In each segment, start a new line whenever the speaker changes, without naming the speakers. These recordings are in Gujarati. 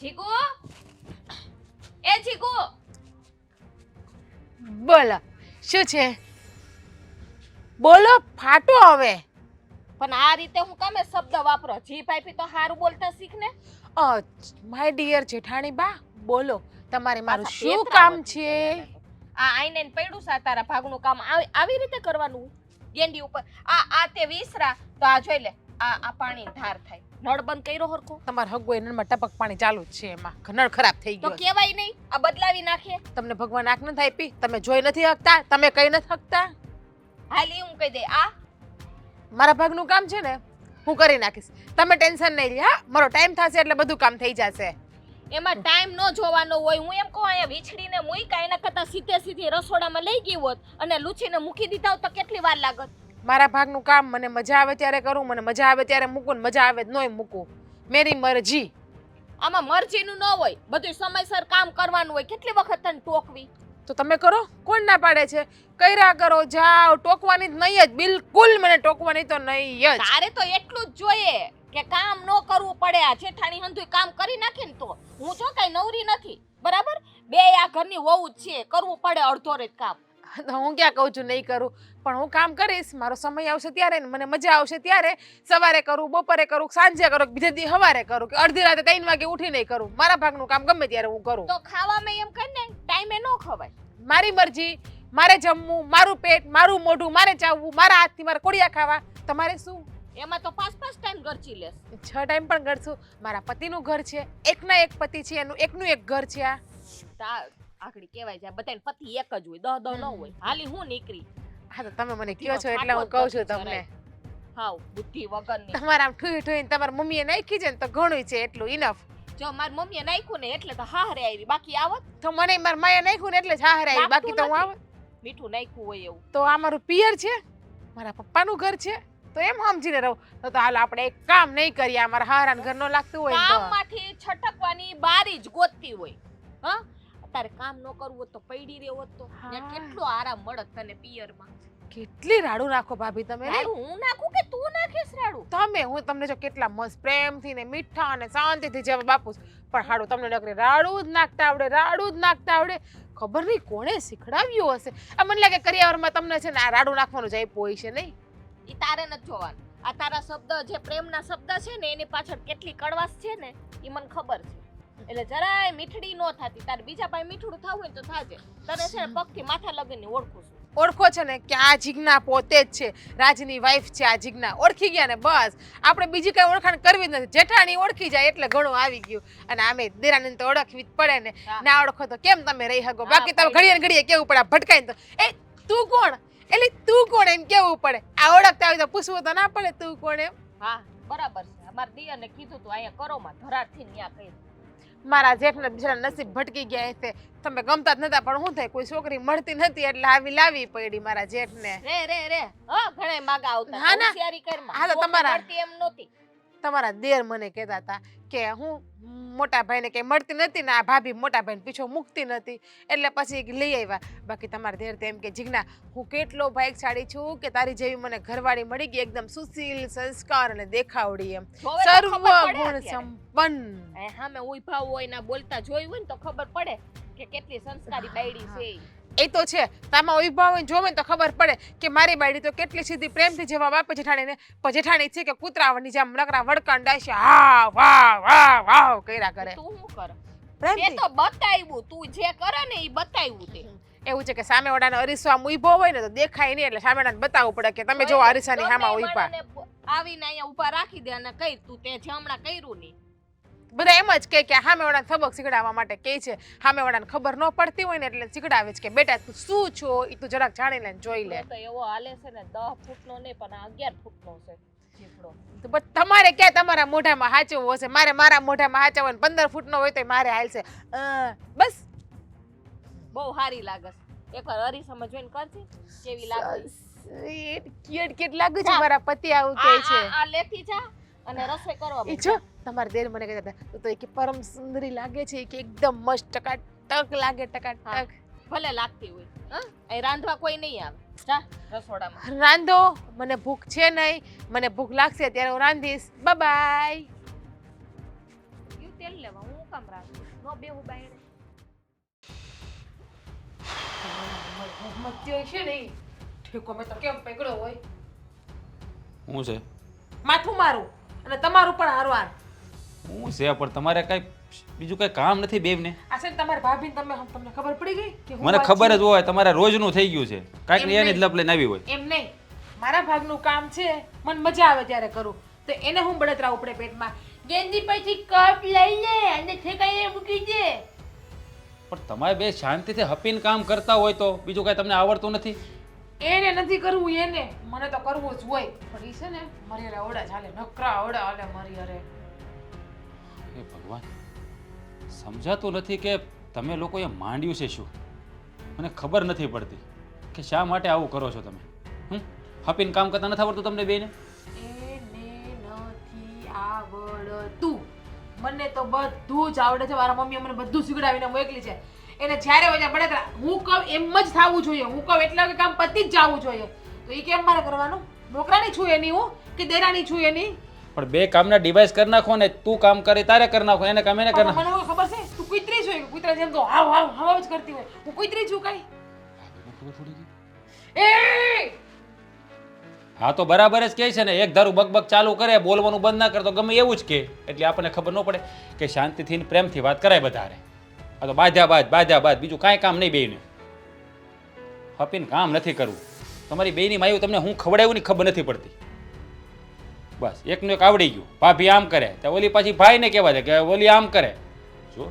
જીગુ એ જીગુ
બોલો શું છે? બોલો ફાટો હવે.
પણ આ રીતે હું કામે શબ્દ વાપરો? જી પાઈપી તો હારું બોલતા શીખ ને.
માય ડિયર જેઠાણી બા બોલો તમારે મારું
પાછા
શું
પેતરા
કામ
વધી
છે?
ગયા લાગે. આ આઈને ને પડ્યું છે આ તારા ભાગનું કામ આવી રીતે કરવાનું ગેંડી ઉપર આ તે વિસરા તો આ જોઈ લે આ પાણી ધાર થાય. નળ બંધ કર્યો હરખો
તમારે હગવો એનામાં ટપક પાણી ચાલુ જ છે, એમાં નળ ખરાબ થઈ
તો
ગયો.
કેવાય નહીં આ બદલાવી નાખે.
તમને ભગવાન આંખ નથી આપી? તમે જોઈ નથી શકતા? તમે કઈ નથી શકતા?
હાલી હું કહી દે આ
મારા ભાગનું કામ છે ને હું કરી નાખીશ, તમે ટેન્શન નહીં લે. હા, મારો ટાઈમ થશે એટલે બધું કામ થઈ જશે.
એમાં ટાઈમ ન જોવાનો હોય. હું એમ કહું અહીંયા વીછડીને મૂક્યા એના કરતા સીધે રસોડામાં લઈ ગઈ હોત અને લૂછીને મૂકી દીધા હોત તો કેટલી વાર લાગત?
મારા ભાગનું કામ મને મજા આવે ત્યારે કરું, મને મજા આવે ત્યારે મૂકું, ને મજા આવે નોય મૂકું. મેરી મરજી.
આમાં મરજીનું ન હોય, બધું સમયસર કામ કરવાનું હોય. કેટલી વખત તને ટોકવી?
તો તમે કરો, કોણ ના પાડે છે? કર્યા કરો, જાઓ. ટોકવાની જ નહીં જ, બિલકુલ મને ટોકવાની તો નહીં જ.
તારે તો એટલું જ જોઈએ કે કામ ન કરવું પડે. આ જેઠાણી હંધુય કામ કરી નાખે ને તો હું જો કઈ નવરી નથી, બરાબર? બે આ ઘરની વહુ જ છે, કરવું પડે અડધો રેત કામ.
તો હું ક્યાં કહું છું નહીં કરું, પણ હું કામ કરીશ. મારો સમય આવશે ત્યારે ને મને મજા આવશે ત્યારે સવારે કરું, બપોરે કરું, સાંજે કરું, બીજે દી સવારે કરું, કે અડધી રાતે 3 વાગે ઉઠી નહીં કરું. મારા ભાગનું કામ ગમે ત્યારે હું કરું.
તો ખાવામાં એમ કર ને ટાઈમે ન ખવાય.
મારી મરજી, મારે જમવું, મારું પેટ, મારું મોઢું, મારે ચાવવું, મારા હાથથી મારે કોડિયા ખાવા. તમારે શું?
એમાં તો 5 ટાઈમ ગરચી લેસ.
6 ટાઈમ પણ ગરશું. મારા પતિનું ઘર છે, એકના એક પતિ છે, એકનું એક ઘર છે. આ
આખડી કહેવાય છે બધાને પતિ એક જ હોય, 10 ન હોય. હાલી હું નીકળી.
હા તો તમે મને કહો છો એટલે હું કહું છું તમને.
હાવ બુદ્ધિ વગરની.
તમારા આમ ઠુઈ ઠુઈને તમારી મમ્મીએ નાખી છે ને તો ઘણું છે, એટલું ઇનફ.
જો મારી મમ્મીએ નાખ્યું ને એટલે તો હારે આવી, બાકી આવત.
તો મને મારી માએ નાખ્યું ને એટલે જ હારે આવી, બાકી તો હું આવત.
મીઠું નાખ્યું હોય એવું.
તો આ મારું પિયર છે, મારા પપ્પાનું ઘર છે, તો એમ સમજીને રહો. તો હાલ આપણે એક કામ નહીં કરીએ, અમારા હારાન ઘર ન લાગતું હોય તો
કામમાંથી છટકવાની બારી જ ગોતતી હોય. હા, તારે કામ ન કરવું હોત તો પૈડી રહેવો તો ત્યાં કેટલો આરામ મળત તને પિયરમાં.
કેટલી રાડું નાખો ભાભી તમે.
રાડું હું નાખું કે તું નાખીશ રાડું?
તમે હું તમને જો કેટલા મસ્ત પ્રેમથી ને મીઠા અને શાંતિથી જવાબ આપું છું, પણ હાડું તમને નકરી રાડું જ નાખતા આવડે, રાડું જ નાખતા આવડે. ખબર નહીં કોણે શીખડાવ્યું હશે. આ મને લાગે કરિયાવરમાં તમને છે ને આ રાડું નાખવાનું જ આપ્યું હોય છે નહીં?
ઈ તારે નથી જોવાનું. આ તારા શબ્દ જે પ્રેમના શબ્દ છે ને એની પાછળ કેટલી કડવાશ છે ને ઈ મને ખબર છે. એટલે જરાય મીઠડી નો થાતી. તારે બીજા પાસે મીઠડું થાવું હોય તો થાજે. તને છે ને પગથી માથા લગીને ઓળખું છું.
ઓળખો છે ને કે આ જીજ્ઞા પોતે જ છે, રાજની વાઈફ છે આ જીજ્ઞા. ઓળખી ગયા ને બસ, આપણે બીજી કઈ ઓળખાણ કરવી જ નથી. જેઠાણી ઓળખી જાય એટલે ઘણું આવી ગયું. અને આમે દેરાણી તો ઓળખવી જ પડે ને. ના ઓળખો તો કેમ તમે રહી શકો? બાકી તમે ઘડીએ ને ઘડીએ કેવું પડે ભટકાઈને તો એ તું કોણ, એટલે તું કોણ એમ કેવું પડે. આ ઓળખતા હોય તો પૂછવું તો ના પડે તું કોણ એમ.
હા બરાબર છે. અમાર દિયાને કીધું તું અહીંયા કરો માં ધરારથી ન્યા કહી.
મારા જેઠના બિચારા નસીબ ભટકી ગયા હશે. તમે ગમતા જ નતા, પણ શું થાય કોઈ છોકરી મળતી નથી એટલે આવી લાવી પડી મારા જેઠને.
રે હા ઘણે માગા આવતા.
હા ના.
હોશિયારી કરમાં.
હા તો તમારા
મળતી એમ નહોતી.
તમારા દેર મને કહેતા હતા કે હું મોટા ભાઈને કઈ મળતી નથી ને આ ભાભી મોટા ભાઈને પીછો મૂકતી નથી એટલે પછી લઈ આવ્યા. બાકી તમારા દેર તો એમ કે જીજ્ઞા હું કેટલો ભાગ્યશાળી છું કે તારી જેવી મને ઘરવાળી મળી ગઈ, એકદમ સુશીલ, સંસ્કાર અને દેખાવડી, એમ સર્વ ગુણ સંપન્ન.
હા મેં ઉભા હોય ના બોલતા જોયું હોય ને તો ખબર પડે કે કેટલી સંસ્કારી બાયડી છે.
એ તો છે, તામાં ઉભા હોય જોવે તો ખબર પડે કે મારી બાયડી તો કેટલી સીધી પ્રેમથી જવાબ આપે જેઠાણીને. પણ જેઠાણી છે કે કૂતરાની જેમ નકરા વડકાંડા છે, હા વાહ વાહ વાહ કર્યા કરે.
તું શું કરે?
પ્રેમથી
તે તો બતાવ્યું, તું જે કરે ને ઈ બતાવ્યું તે.
એવું છે કે સામેવાળાનો અરીસો આમ ઉભો હોય ને તો દેખાય નહીં એટલે સામેવાળાને બતાવવું પડે કે તમે જો અરીસાની સામે ઉભા.
આવીને અહીંયા ઊભા રાખી દે અને કઈ તું તે જે હમણાં કર્યું નહીં.
બધા એમ જ કે સામેવાળાને સબક શીખડાવવા માટે કહે છે. સામેવાળાને ખબર ન પડતી હોય ને એટલે શીખડાવે છે કે બેટા તું શું છો એ તું જરાક જાણી લે જોઈ લે.
તો એવો હાલે છે ને 10 ફૂટનો નહીં પણ 11 ફૂટનો છે જીફડો.
તો બસ તમારે ક્યાં તમારા મોઢામાં હાચવવો હશે? મારે મારા મોઢામાં હાચવવો 15 ફૂટનો હોય તો મારે હાલશે. બસ
બહુ સારી લાગે છે. એકવાર અરીસામાં જોઈને કરજે કેવી લાગે.
ક્યુટ ક્યુટ લાગુ છે. મારા પતિ આવું કહે છે.
આ લેતી જા અને રસોઈ કરવા
ઈ જો તમારા દેર મને કહેતા હતા તો કે પરમ સુંદરી લાગે છે કે એકદમ મસ્ત ટકાટક લાગે, ટકાટક.
ભલે લાગતી હોય. હા એ રાંધવા કોઈ નહીં આવે. જા રસોડામાં
રાંધો. મને ભૂખ છે નહીં, મને ભૂખ લાગશે ત્યારે હું રાંધીશ. Bye bye.
તેલ લેવા હું કામ રાખું નો બેહું બાયણે
મસ્તી હોય છે ને ઈ. ઠેકો મેં તો કેમ પકડ્યો હોય
શું છે
માથું મારું અને તમારું પણ હારવાર
શું છે પણ તમારે કઈ બીજું કઈ કામ નથી બેવને
આ છે ને તમારી ભાભી તમને ખબર પડી ગઈ કે હું
મને
વાત
ખબર
છે?
જ હોય તમારે રોજનું થઈ ગયું છે કાંઈક ને
એમ
એની જ
નહીં.
લપ લઈને આવી હોય
એમ નહીં મારા ભાગનું કામ છે મને મજા આવે ત્યારે કરું તો એને હું બળતરા ઉપડે પેટમાં ગેંદી પછી કપ લઈ લે અને ઠેકાઈએ મૂકી દે
પણ તમારે બે શાંતિથી હપીને કામ કરતા હોય તો બીજું કાંઈ તમને આવડતું નથી
એને નથી કરવું એને મને તો કરવું જ હોય પણ ઈ છે ને મારી અરે ઓડા ચાલે નકરા ઓડા હાલે મારી અરે
હે ભગવાન સમજાતું નથી કે તમે લોકોએ માંડ્યું છે શું મને ખબર નથી પડતી કે શા માટે આવું કરો છો તમે હપીને કામ કરતા નથી આવડતું તમને બેને
એને નથી આવડતું મને તો બધું જ આવડે છે મારા મમ્મીએ મને બધું શીખડાવીને મોકલી છે એને જ્યારે વજા બળતરા હું કહું એમ જ થવું જોઈએ હું કહું એટલે કે કામ પતી જ જવું જોઈએ તો એ કેમ મારે કરવાનું નોકરાની છું એની હું કે દેરાની છું એની
પણ બે કામના ડિવાઇસ કરી નાખો ને તું કામ કરે તારે કરી નાખો એને કામ એને કરી
મને
નાખો
હવે ખબર છે તું કુતરી છું કુતરા જેમ તો હાવ હાવ હાવ જ કરતી હોય હું કુતરી છું કઈ
ખબર પડી ગઈ
એ
હા તો બરાબર જ કહે છે ને એક ધારું બકબક ચાલુ કરે બોલવાનું બંધ ના કરે તો ગમે એવું જ કહે એટલે આપણને ખબર ન પડે કે શાંતિથી ને પ્રેમથી વાત કરાય બધારે આ તો બાધ્યા બાદ બીજું કાંઈ કામ નહીં બેયને હપીને કામ નથી કરવું તમારી બેયની માયું તમને હું ખવડાવ્યું ની ખબર નથી પડતી બસ એકનું એક આવડી ગયું ભાભી આમ કરે તો ઓલી પાછી ભાઈને કહેવા છે કે ઓલી આમ કરે જો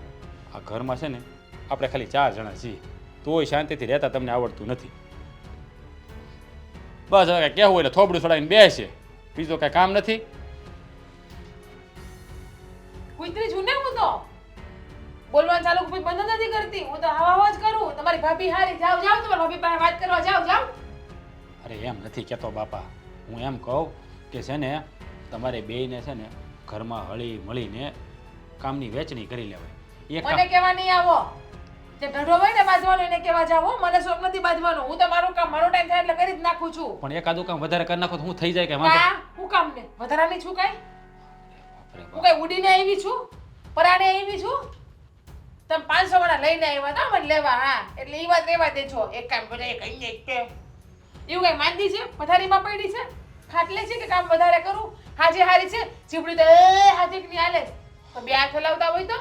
આ ઘરમાં છે ને આપણે ખાલી 4 જણા છીએ તોય શાંતિથી રહેતા તમને આવડતું નથી બસ હવે કહેવું એટલે થોબડું છોડાવીને બેસે બીજું કાંઈ કામ નથી
કુતરી છું ને હું તો બોલવાનું ચાલુ કોઈ બંધ નથી કરતી હું તો હવા જ કરું તમારી ભાભી હારી જાવ જાવ તમારી ભાભી પાસે વાત કરવા જાવ જાવ
અરે એમ નથી કહેતો બાપા હું એમ કહું કે છે ને તમારે બેયને છે ને ઘરમાં હળી મળીને કામની વહેંચણી કરી લેવાય એ
મને
કામ
કેવા નહીં આવો જે ઢઢો હોય ને બાંધવાનો એને કેવા જાવ હો. મને શોખ નથી બાંધવાનો હું તો મારું કામ મારો ટાઈમ થાય એટલે કરી જ નાખું છું
પણ એકાદું કામ વધારે કરી નાખો તો હું થઈ જાય કે વાંધો
કા હું કામ ને વધારાની છું કઈ
બાપરે
હું
બાપ.
કઈ ઉડીને આવી છું પરાણે આવી છું તમે 500 વાળા લઈને આવ્યા હતા મને લેવા હા એટલે ઈ વાત રેવા દેજો એક કામ બધા કઈ ને કે એવું કઈ માંદી છે પથારીમાં પડી છે ખાટલે છે કે કામ વધારે કરું હાજે હારી છે ચીપડી તો હાજે કે ની હાલે તો બે હાથ હલાવતા હોય તો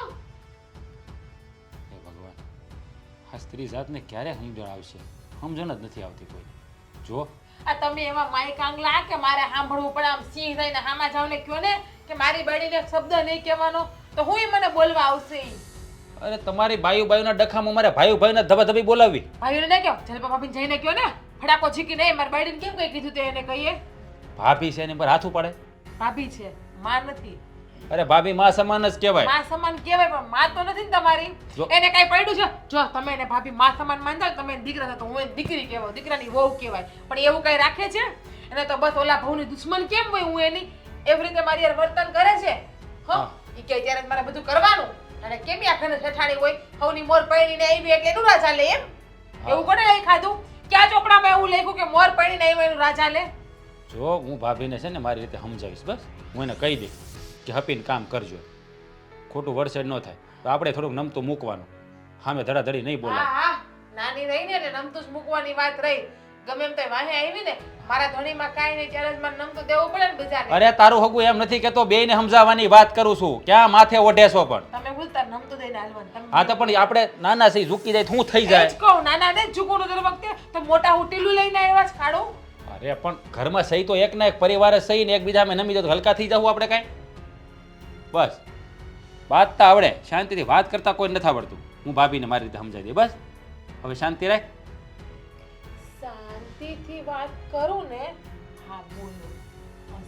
હે ભગવાન આ સ્ત્રી જાતને ક્યારે સમજણ આવશે સમજણ જ નથી આવતી કોઈ જો
આ તમે એમાં માય કાંગલા કે મારે સાંભળવું પડે આમ સિંહ થઈને હામાં જાવ ને કયો ને કે મારી બળીને શબ્દ નહીં કહેવાનો તો હું મને બોલવા આવશે ઈ
અરે તમારી બાયુના ડખામાં મારે ભાઈના ધબાધબી બોલાવવી
ભાઈઓને ના કહો જલપા ભાભીને જઈને કયો ને ફડાકો ઝીકી નહીં મારી બાળીને કેમ કઈ કીધું તે એને કહીએ
ભાભી છે એની પર હાથ ઉપાડે
ભાભી છે માં નથી
અરે ભાભી માં સમાન જ કહેવાય
માં સમાન કહેવાય પણ માં તો નથી ને તમારી
જો.
એને કઈ પડ્યું છે જો તમે એને ભાભી માં સમાન માનતા તમે એને દીકરા થતો હું એને દીકરી કહેવાય દીકરાની વહુ કહેવાય પણ એવું કઈ રાખે છે એને તો બસ ઓલા ભવની દુશ્મન કેમ હોય હું એની એવી રીતે મારી યાર વર્તન કરે છે
હા.
ઈ કે ત્યારે મારે બધું કરવાનું અને કેમ આ ઘરે ઠઠાણી હોય હવની મોર પૈણીને આવી એટલે એનું રાજા લે એમ
હા.
એવું કોને લઈ ખાધું ક્યાં ચોપડામાં એવું લખ્યું કે મોર પૈણીને આવી એનું રાજા લે
જો હું ભાભીને છે ને મારી રીતે સમજાવીશ બસ હું એને કહી દઈશ કે હપીને કામ કરજો ખોટું વરસાદ ન થાય તો આપણે થોડુંક નમતું મૂકવાનું સામે ધડાધડી નહીં બોલાય
હા હા નાની રહી ને એટલે નમતું જ મૂકવાની વાત રહી ગમે એમ તો વાહે આવી ને મારા ધણીમાં કાંઈ નહીં ત્યારે જ મારે નમતું દેવું પડે ને બજારે
અરે તારું હગું એમ નથી કેતો બેયને સમજાવવાની વાત કરું છું ક્યાં માથે ઓઢેસો પણ
તમે બોલતા નમતું દઈને હાલવાનું તમે
હા તો પણ આપણે નાના સહી ઝૂકી જાય તો શું થઈ
એ
જાય
જ કહું નાના ને ઝૂકવાનું દર વખતે તો મોટા હોટેલું લઈને આવ્યા છે ખાડું
અરે પણ ઘરમાં સહી તો એક ના એક પરિવાર જ સહી ને એકબીજામાં નમી જાય તો હલકા થઈ જવું આપણે કાંઈ બસ વાતતા આવડે શાંતિથી વાત કરતા કોઈ નથી આવડતું હું ભાભીને મારી રીતે સમજાવી દઈ બસ હવે શાંતિ રાખ
શાંતિથી વાત કરું ને હા બોલો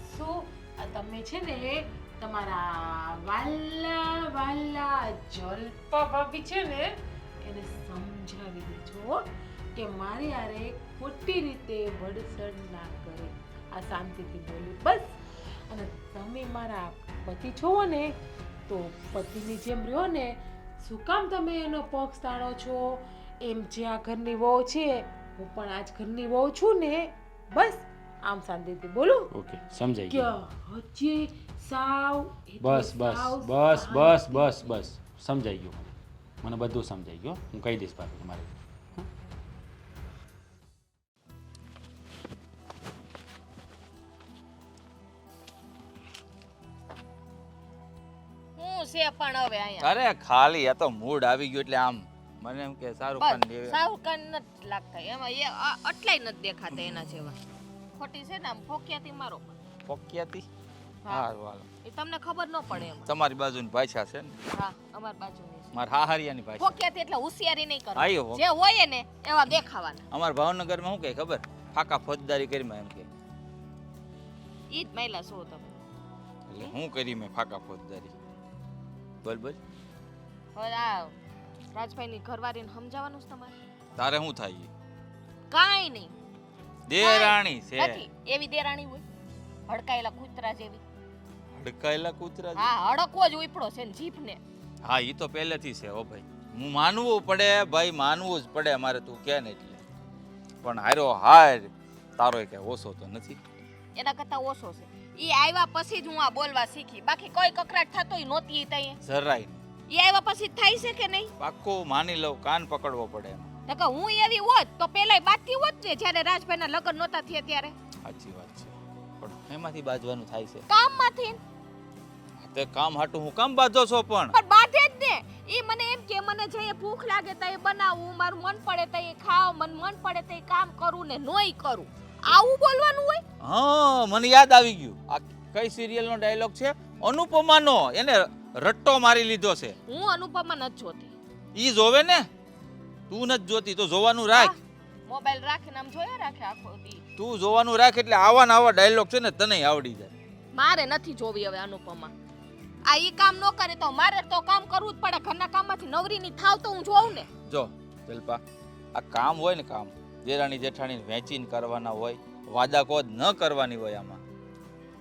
શું આ તમે છે ને તમારા વાલા જલપા ભાભી છે ને એને સમજાવી દેજો કે મારી આરે ખોટી રીતે વડસડ ના કરે આ શાંતિથી બોલી બસ અને તમે મારા પતિ છો ને તો પતિની જેમ રહ્યો ને શું કામ તમે એનો પક્ષ તાણો છો એમ જે આ ઘરની વહુ છે હું પણ આજ ઘરની વહુ છું ને બસ આમ શાંતિથી બોલું
ઓકે સમજાઈ
કે
ગયું
હજી સાવ એટલે
બસ બસ
સાવ
બસ બસ બસ બસ સમજાઈ ગયું મને બધું સમજાઈ ગયું હું કહી દઈશ ભાભી તમારે
હું છે પણ હવે અહીંયા
અરે ખાલી આ તો મૂડ આવી ગયો એટલે આમ મને એમ કે શાહરુખ ખાન
બસ શાહરુખ ખાન નથી લાગતા એમાં એ અટલાય નથી દેખાતા એના જેવા ખોટી છે ને આમ ફોકિયાથી મારો
પોક્યાતી
હા.
હારું હાલો
એ તમને ખબર ન પડે એમાં
તમારી બાજુની ભાષા છે ને
હા અમાર બાજુની છે.
મારા હાહરિયાની ભાષા
ફોકિયાથી એટલે હોશિયારી નહીં કરો
આયો
જે હોય ને એવા દેખાવાના
અમારા ભાવનગરમાં શું કહે ખબર ફાકા ફોજદારી કરી મેં એમ કે
ઈ જ મહિલા છો તમે
એટલે હું કરી મેં ફાકા ફોજદારી બોલ બોલ
હવે આ રાજભાઈની ઘરવાળીને સમજાવવાનું છે તમારે
તારે શું થાય
કાંઈ નહીં
દેરાણી છે
નથી એવી દેરાણી હોય હડકાયેલા કૂતરા જેવી
હડકાયેલા કૂતરા
હા હડકવો જ ઉપડો છે ને જીભને
હા ઈ તો પહેલેથી છે હો ભાઈ હું માનવું પડે ભાઈ માનવું જ પડે અમારે તું કે ને એટલે પણ હારો હાર તારો કે ઓછો તો નથી
એના કરતા ઓછો છે ઈ આવ્યા પછી જ હું આ બોલવા શીખી બાકી કોઈ કકરાટ થતોય નહોતી તઈ
જરાય
ઈ આવ્યા પછી જ થાય છે કે નહીં
પાક્કો માની લઉં કાન પકડવો પડે એમ
નકર હું એવી હોત તો પેલાય બાકી હોત ને જ્યારે રાજભાઈના લગ્ન નહોતા થયા ત્યારે
સાચી વાત છે પણ એમાંથી બાજવાનું થાય છે
કામમાંથી
તે કામ હાટું હું કામ બાજો છો પણ
બાંધે જ ને ઈ મને એમ કે મને જે ભૂખ લાગે તો એ બનાવું મારું મન પડે તો એ ખાવ મન પડે તો એ કામ કરું ને નોય કરું આવું બોલવાનું હોય
હા મને યાદ આવી ગયું આ કઈ સિરિયલનો ડાયલોગ છે અનુપમાનો એને રટ્ટો મારી લીધો છે
હું અનુપમા નથી જોતી
ઈ જોવે ને તું નથી જોતી તો જોવાનું રાખ
મોબાઈલ રાખીને આમ જોયા રાખે આખો દી
તું જોવાનું રાખ એટલે આવા ને આવા ડાયલોગ છે ને તને આવડી જાય
મારે નથી જોવી હવે અનુપમા આ ઈ કામ ન કરે તો મારે તો કામ કરવું જ પડે ઘરના કામમાંથી નવરી ની થાવ તો હું જોઉં ને
જો જલપા આ કામ હોય ને કામ દેરાણી જેઠાણી વેચીને કરવાના હોય વાદા કોદ ન કરવાની હોય આમાં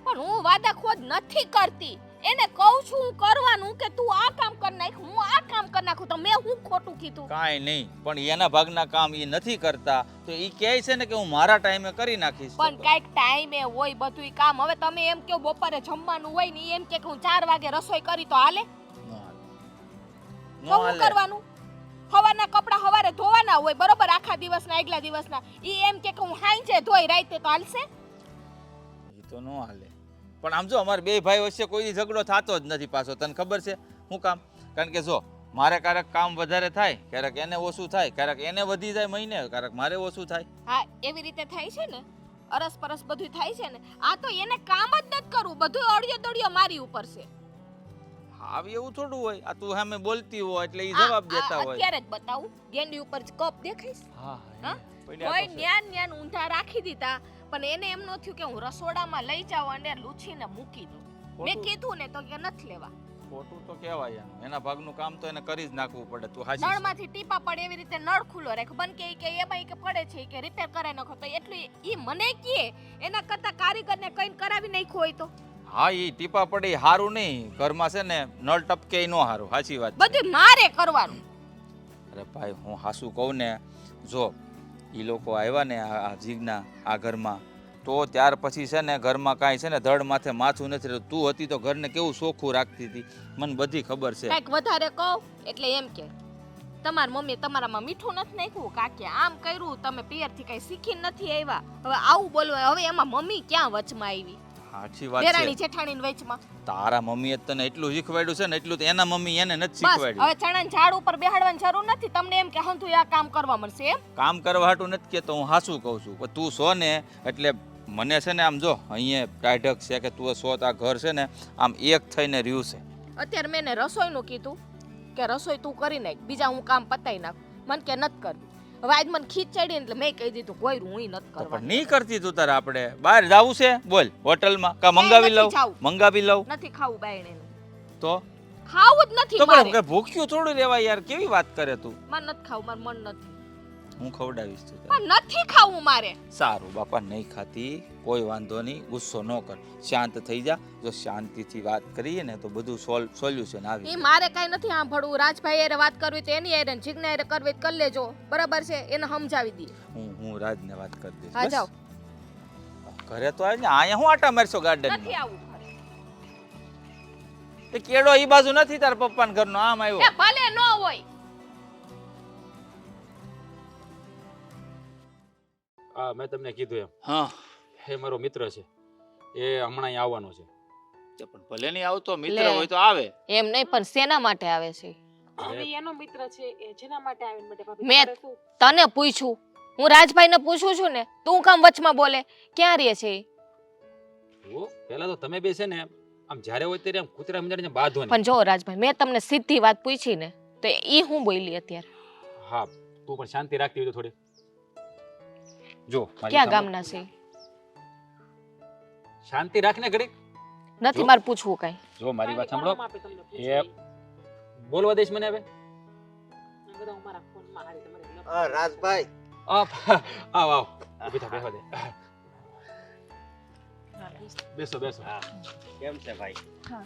પણ હું વાદા ખોદ નથી કરતી એને કહું છું હું કરવાનું કે તું આ કામ કર નાખ હું આ કામ કર નાખું તો મેં હું ખોટું કીધું
કાંઈ નહીં પણ એના ભાગના કામ એ નથી કરતા તો એ કહે છે ને કે હું મારા ટાઈમે કરી નાખીશ
પણ કાંઈક ટાઈમે હોય બધુંય કામ હવે તમે એમ કહો બપોરે જમવાનું હોય ને ઈ એમ કે હું 4 વાગે રસોઈ કરી તો હાલે તો હું કરવાનું હવારના કપડા હવારે ધોવાના હોય બરોબર આખા દિવસના આગલા દિવસના ઈ એમ કે હું હાંજે ધોઈ રાતે તો હાલશે
એ તો ન હાલે પણ આમ જો અમારે બે ભાઈ વચ્ચે કોઈ ઝઘડો થતો જ નથી પાછો તને ખબર છે શું કામ કારણ કે જો મારે ક્યારેક કામ વધારે થાય ક્યારેક એને ઓછું થાય ક્યારેક એને વધી જાય મહિને ક્યારેક મારે ઓછું થાય
હા એવી રીતે થાય છે ને અરસ પરસ બધું થાય છે ને આ તો એને કામ જ નથી કરવું બધું અડિયો દડિયો મારી ઉપર છે
હા એવું થોડું હોય આ તું સામે બોલતી હોય એટલે એ જવાબ દેતા હોય
અત્યારે જ બતાવું ગેંડી ઉપર કપ દેખાઈશ
હા
હા કોઈ ન્યાન ઊંધા રાખી દીધા પણ એને એમ ન થયું કે હું રસોડામાં લઈ જાઉં અને લૂછીને મૂકી દઉં મેં કીધું ને તો કે નથી લેવા
ખોટું તો કહેવાય એના ભાગનું કામ તો એને કરી જ નાખવું પડે તું હાચી
નળમાંથી ટીપા પડે એવી રીતે નળ ખુલ્લો રાખ બંધ કે એમાં કે પડે છે કે રિપેર કરાવી નાખો તો એટલું ઈ મને કહે એના કરતા કારીગરને કઈને કરાવી નાખ્યો હોય તો
હા ઈ ટીપા પડે હારું નહીં ઘરમાં છે ને નળ ટપકે નો હારું સાચી વાત
બધું મારે કરવાનું
અરે ભાઈ હું હાસુ કહું ને જો ઈ લોકો આવ્યા ને આ જીગના આ ઘરમાં તો ત્યાર પછી છે ને ઘરમાં કાંઈ છે ને ધડ માથે માથું નથી રહેતું તું હતી તો ઘરને કેવું ચોખ્ખું રાખતી હતી મને બધી ખબર છે
કંઈક વધારે કહો એટલે એમ કે તમારી મમ્મી તમારામાં મીઠું નથી નાખ્યું કાકે આમ કર્યું તમે પિયરથી કઈ શીખીને નથી આવ્યા હવે આવું બોલવા હવે એમાં મમ્મી ક્યાં વચમાં આવી
સાચી વાત
દેરાણી
છે
જેઠાણીની વચમાં
તારા મમ્મીએ તને એટલું શીખવાડ્યું છે ને એટલું તો એના મમ્મી એને નથી
બસ
શીખવાડ્યું
હવે ચણાના ઝાડ ઉપર બેહાડવાની જરૂર નથી તમને એમ કે હંધું આ કામ કરવા મળશે એમ
કામ કરવા હાટું નથી કેતો હું હાસું કહું છું પણ તું સો ને એટલે મને છે ને આમ જો અહીંયા ટાઢક છે કે તું સો આ ઘર છે ને આમ એક થઈને રહ્યું છે
અત્યારે મેં એને રસોઈનું કીધું કે રસોઈ તું કરી નાખ બીજા હું કામ પતાઈ નાખ મને કે નથી કરવી હવે આજ મને ખીચ ચડી એટલે મેં કહી દીધું કોઈ હું નથી
તો
કરવા
પણ નહીં કરતી તું તારે આપણે બહાર જાવું છે બોલ હોટલમાં કા મંગાવી લઉં
નથી જાવું.
મંગાવી લઉં
નથી ખાવું બાયણેનું
તો
ખાવું જ નથી
તો પણ
મારે
કે ભૂખ્યું થોડું રહેવાય યાર કેવી વાત કરે તું
મારે નથી ખાવું મારું મન નથી
હું ખવડાવીશ તું તારે.
પણ નથી ખાવું મારે
સારું બાપા નહીં ખાતી કોઈ વાંધો નહીં ગુસ્સો ન કર શાંત થઈ જા જો શાંતિથી વાત કરીએ ને તો બધું સોલ્યુશન આવી
એ મારે કાઈ નથી સાંભળવું રાજભાઈ હારે વાત કરવી તો એની હારે જીજ્ઞા હારે કરવી તો કરી લેજો બરાબર છે એને સમજાવી દઈએ
હું રાજને વાત કરી દઈશ
હા
બસ.
જાઓ
ઘરે તો આવી ને અહીંયા હું આટા મારશો ગાર્ડન
નથી આવું ઘરે.
એ કેળો ઈ બાજુ નથી તાર પપ્પાના ઘરનો, આમ આવ્યો.
એ ભલે ન હોય.
હા મેં તમને કીધું એમ,
હા
એ મારો મિત્ર છે, એ હમણાં અહીં આવવાનો છે.
તે પણ ભલે નહીં આવતો, મિત્ર
લે.
હોય તો આવે.
એમ નહીં, પણ શેના માટે આવે છે?
હવે એનો મિત્ર છે એ જેના માટે આવીને માટે ભાભી
મેં-
તમારે શું?
તને પૂછ્યું, હું રાજભાઈને પૂછું છું ને, તું કામ વચમાં બોલે? ક્યાં રહે છે ઈ?
જુઓ પહેલા તો તમે બે છે ને આમ જ્યારે હોય ત્યારે આમ કૂતરા સમજાડીને બાંધો નહીં.
પણ જો રાજભાઈ, મેં તમને સીધી વાત પૂછી ને, તો ઈ હું બોલી અત્યારે?
હા તું પણ શાંતિ રાખતી હોય તો થોડી. જો મારી
ક્યાં
સામે-
ગામના છે ઈ?
શાંતિ રાખને ઘડીક.
નથી
જો.
મારે પૂછવું કઈ.
જો મારી વાત
કોણ
સાંભળો,
આપે તમને
એ
પૂછવા?
બોલવા દઈશ મને હવે.
આ બધા હું મારા ફોનમાં હારી તમારે લપ-
હા રાજભાઈ
આવ આવ ઊભી થા, બેસવા દે. બેસો બેસો.
હા કેમ છે ભાઈ?
હા.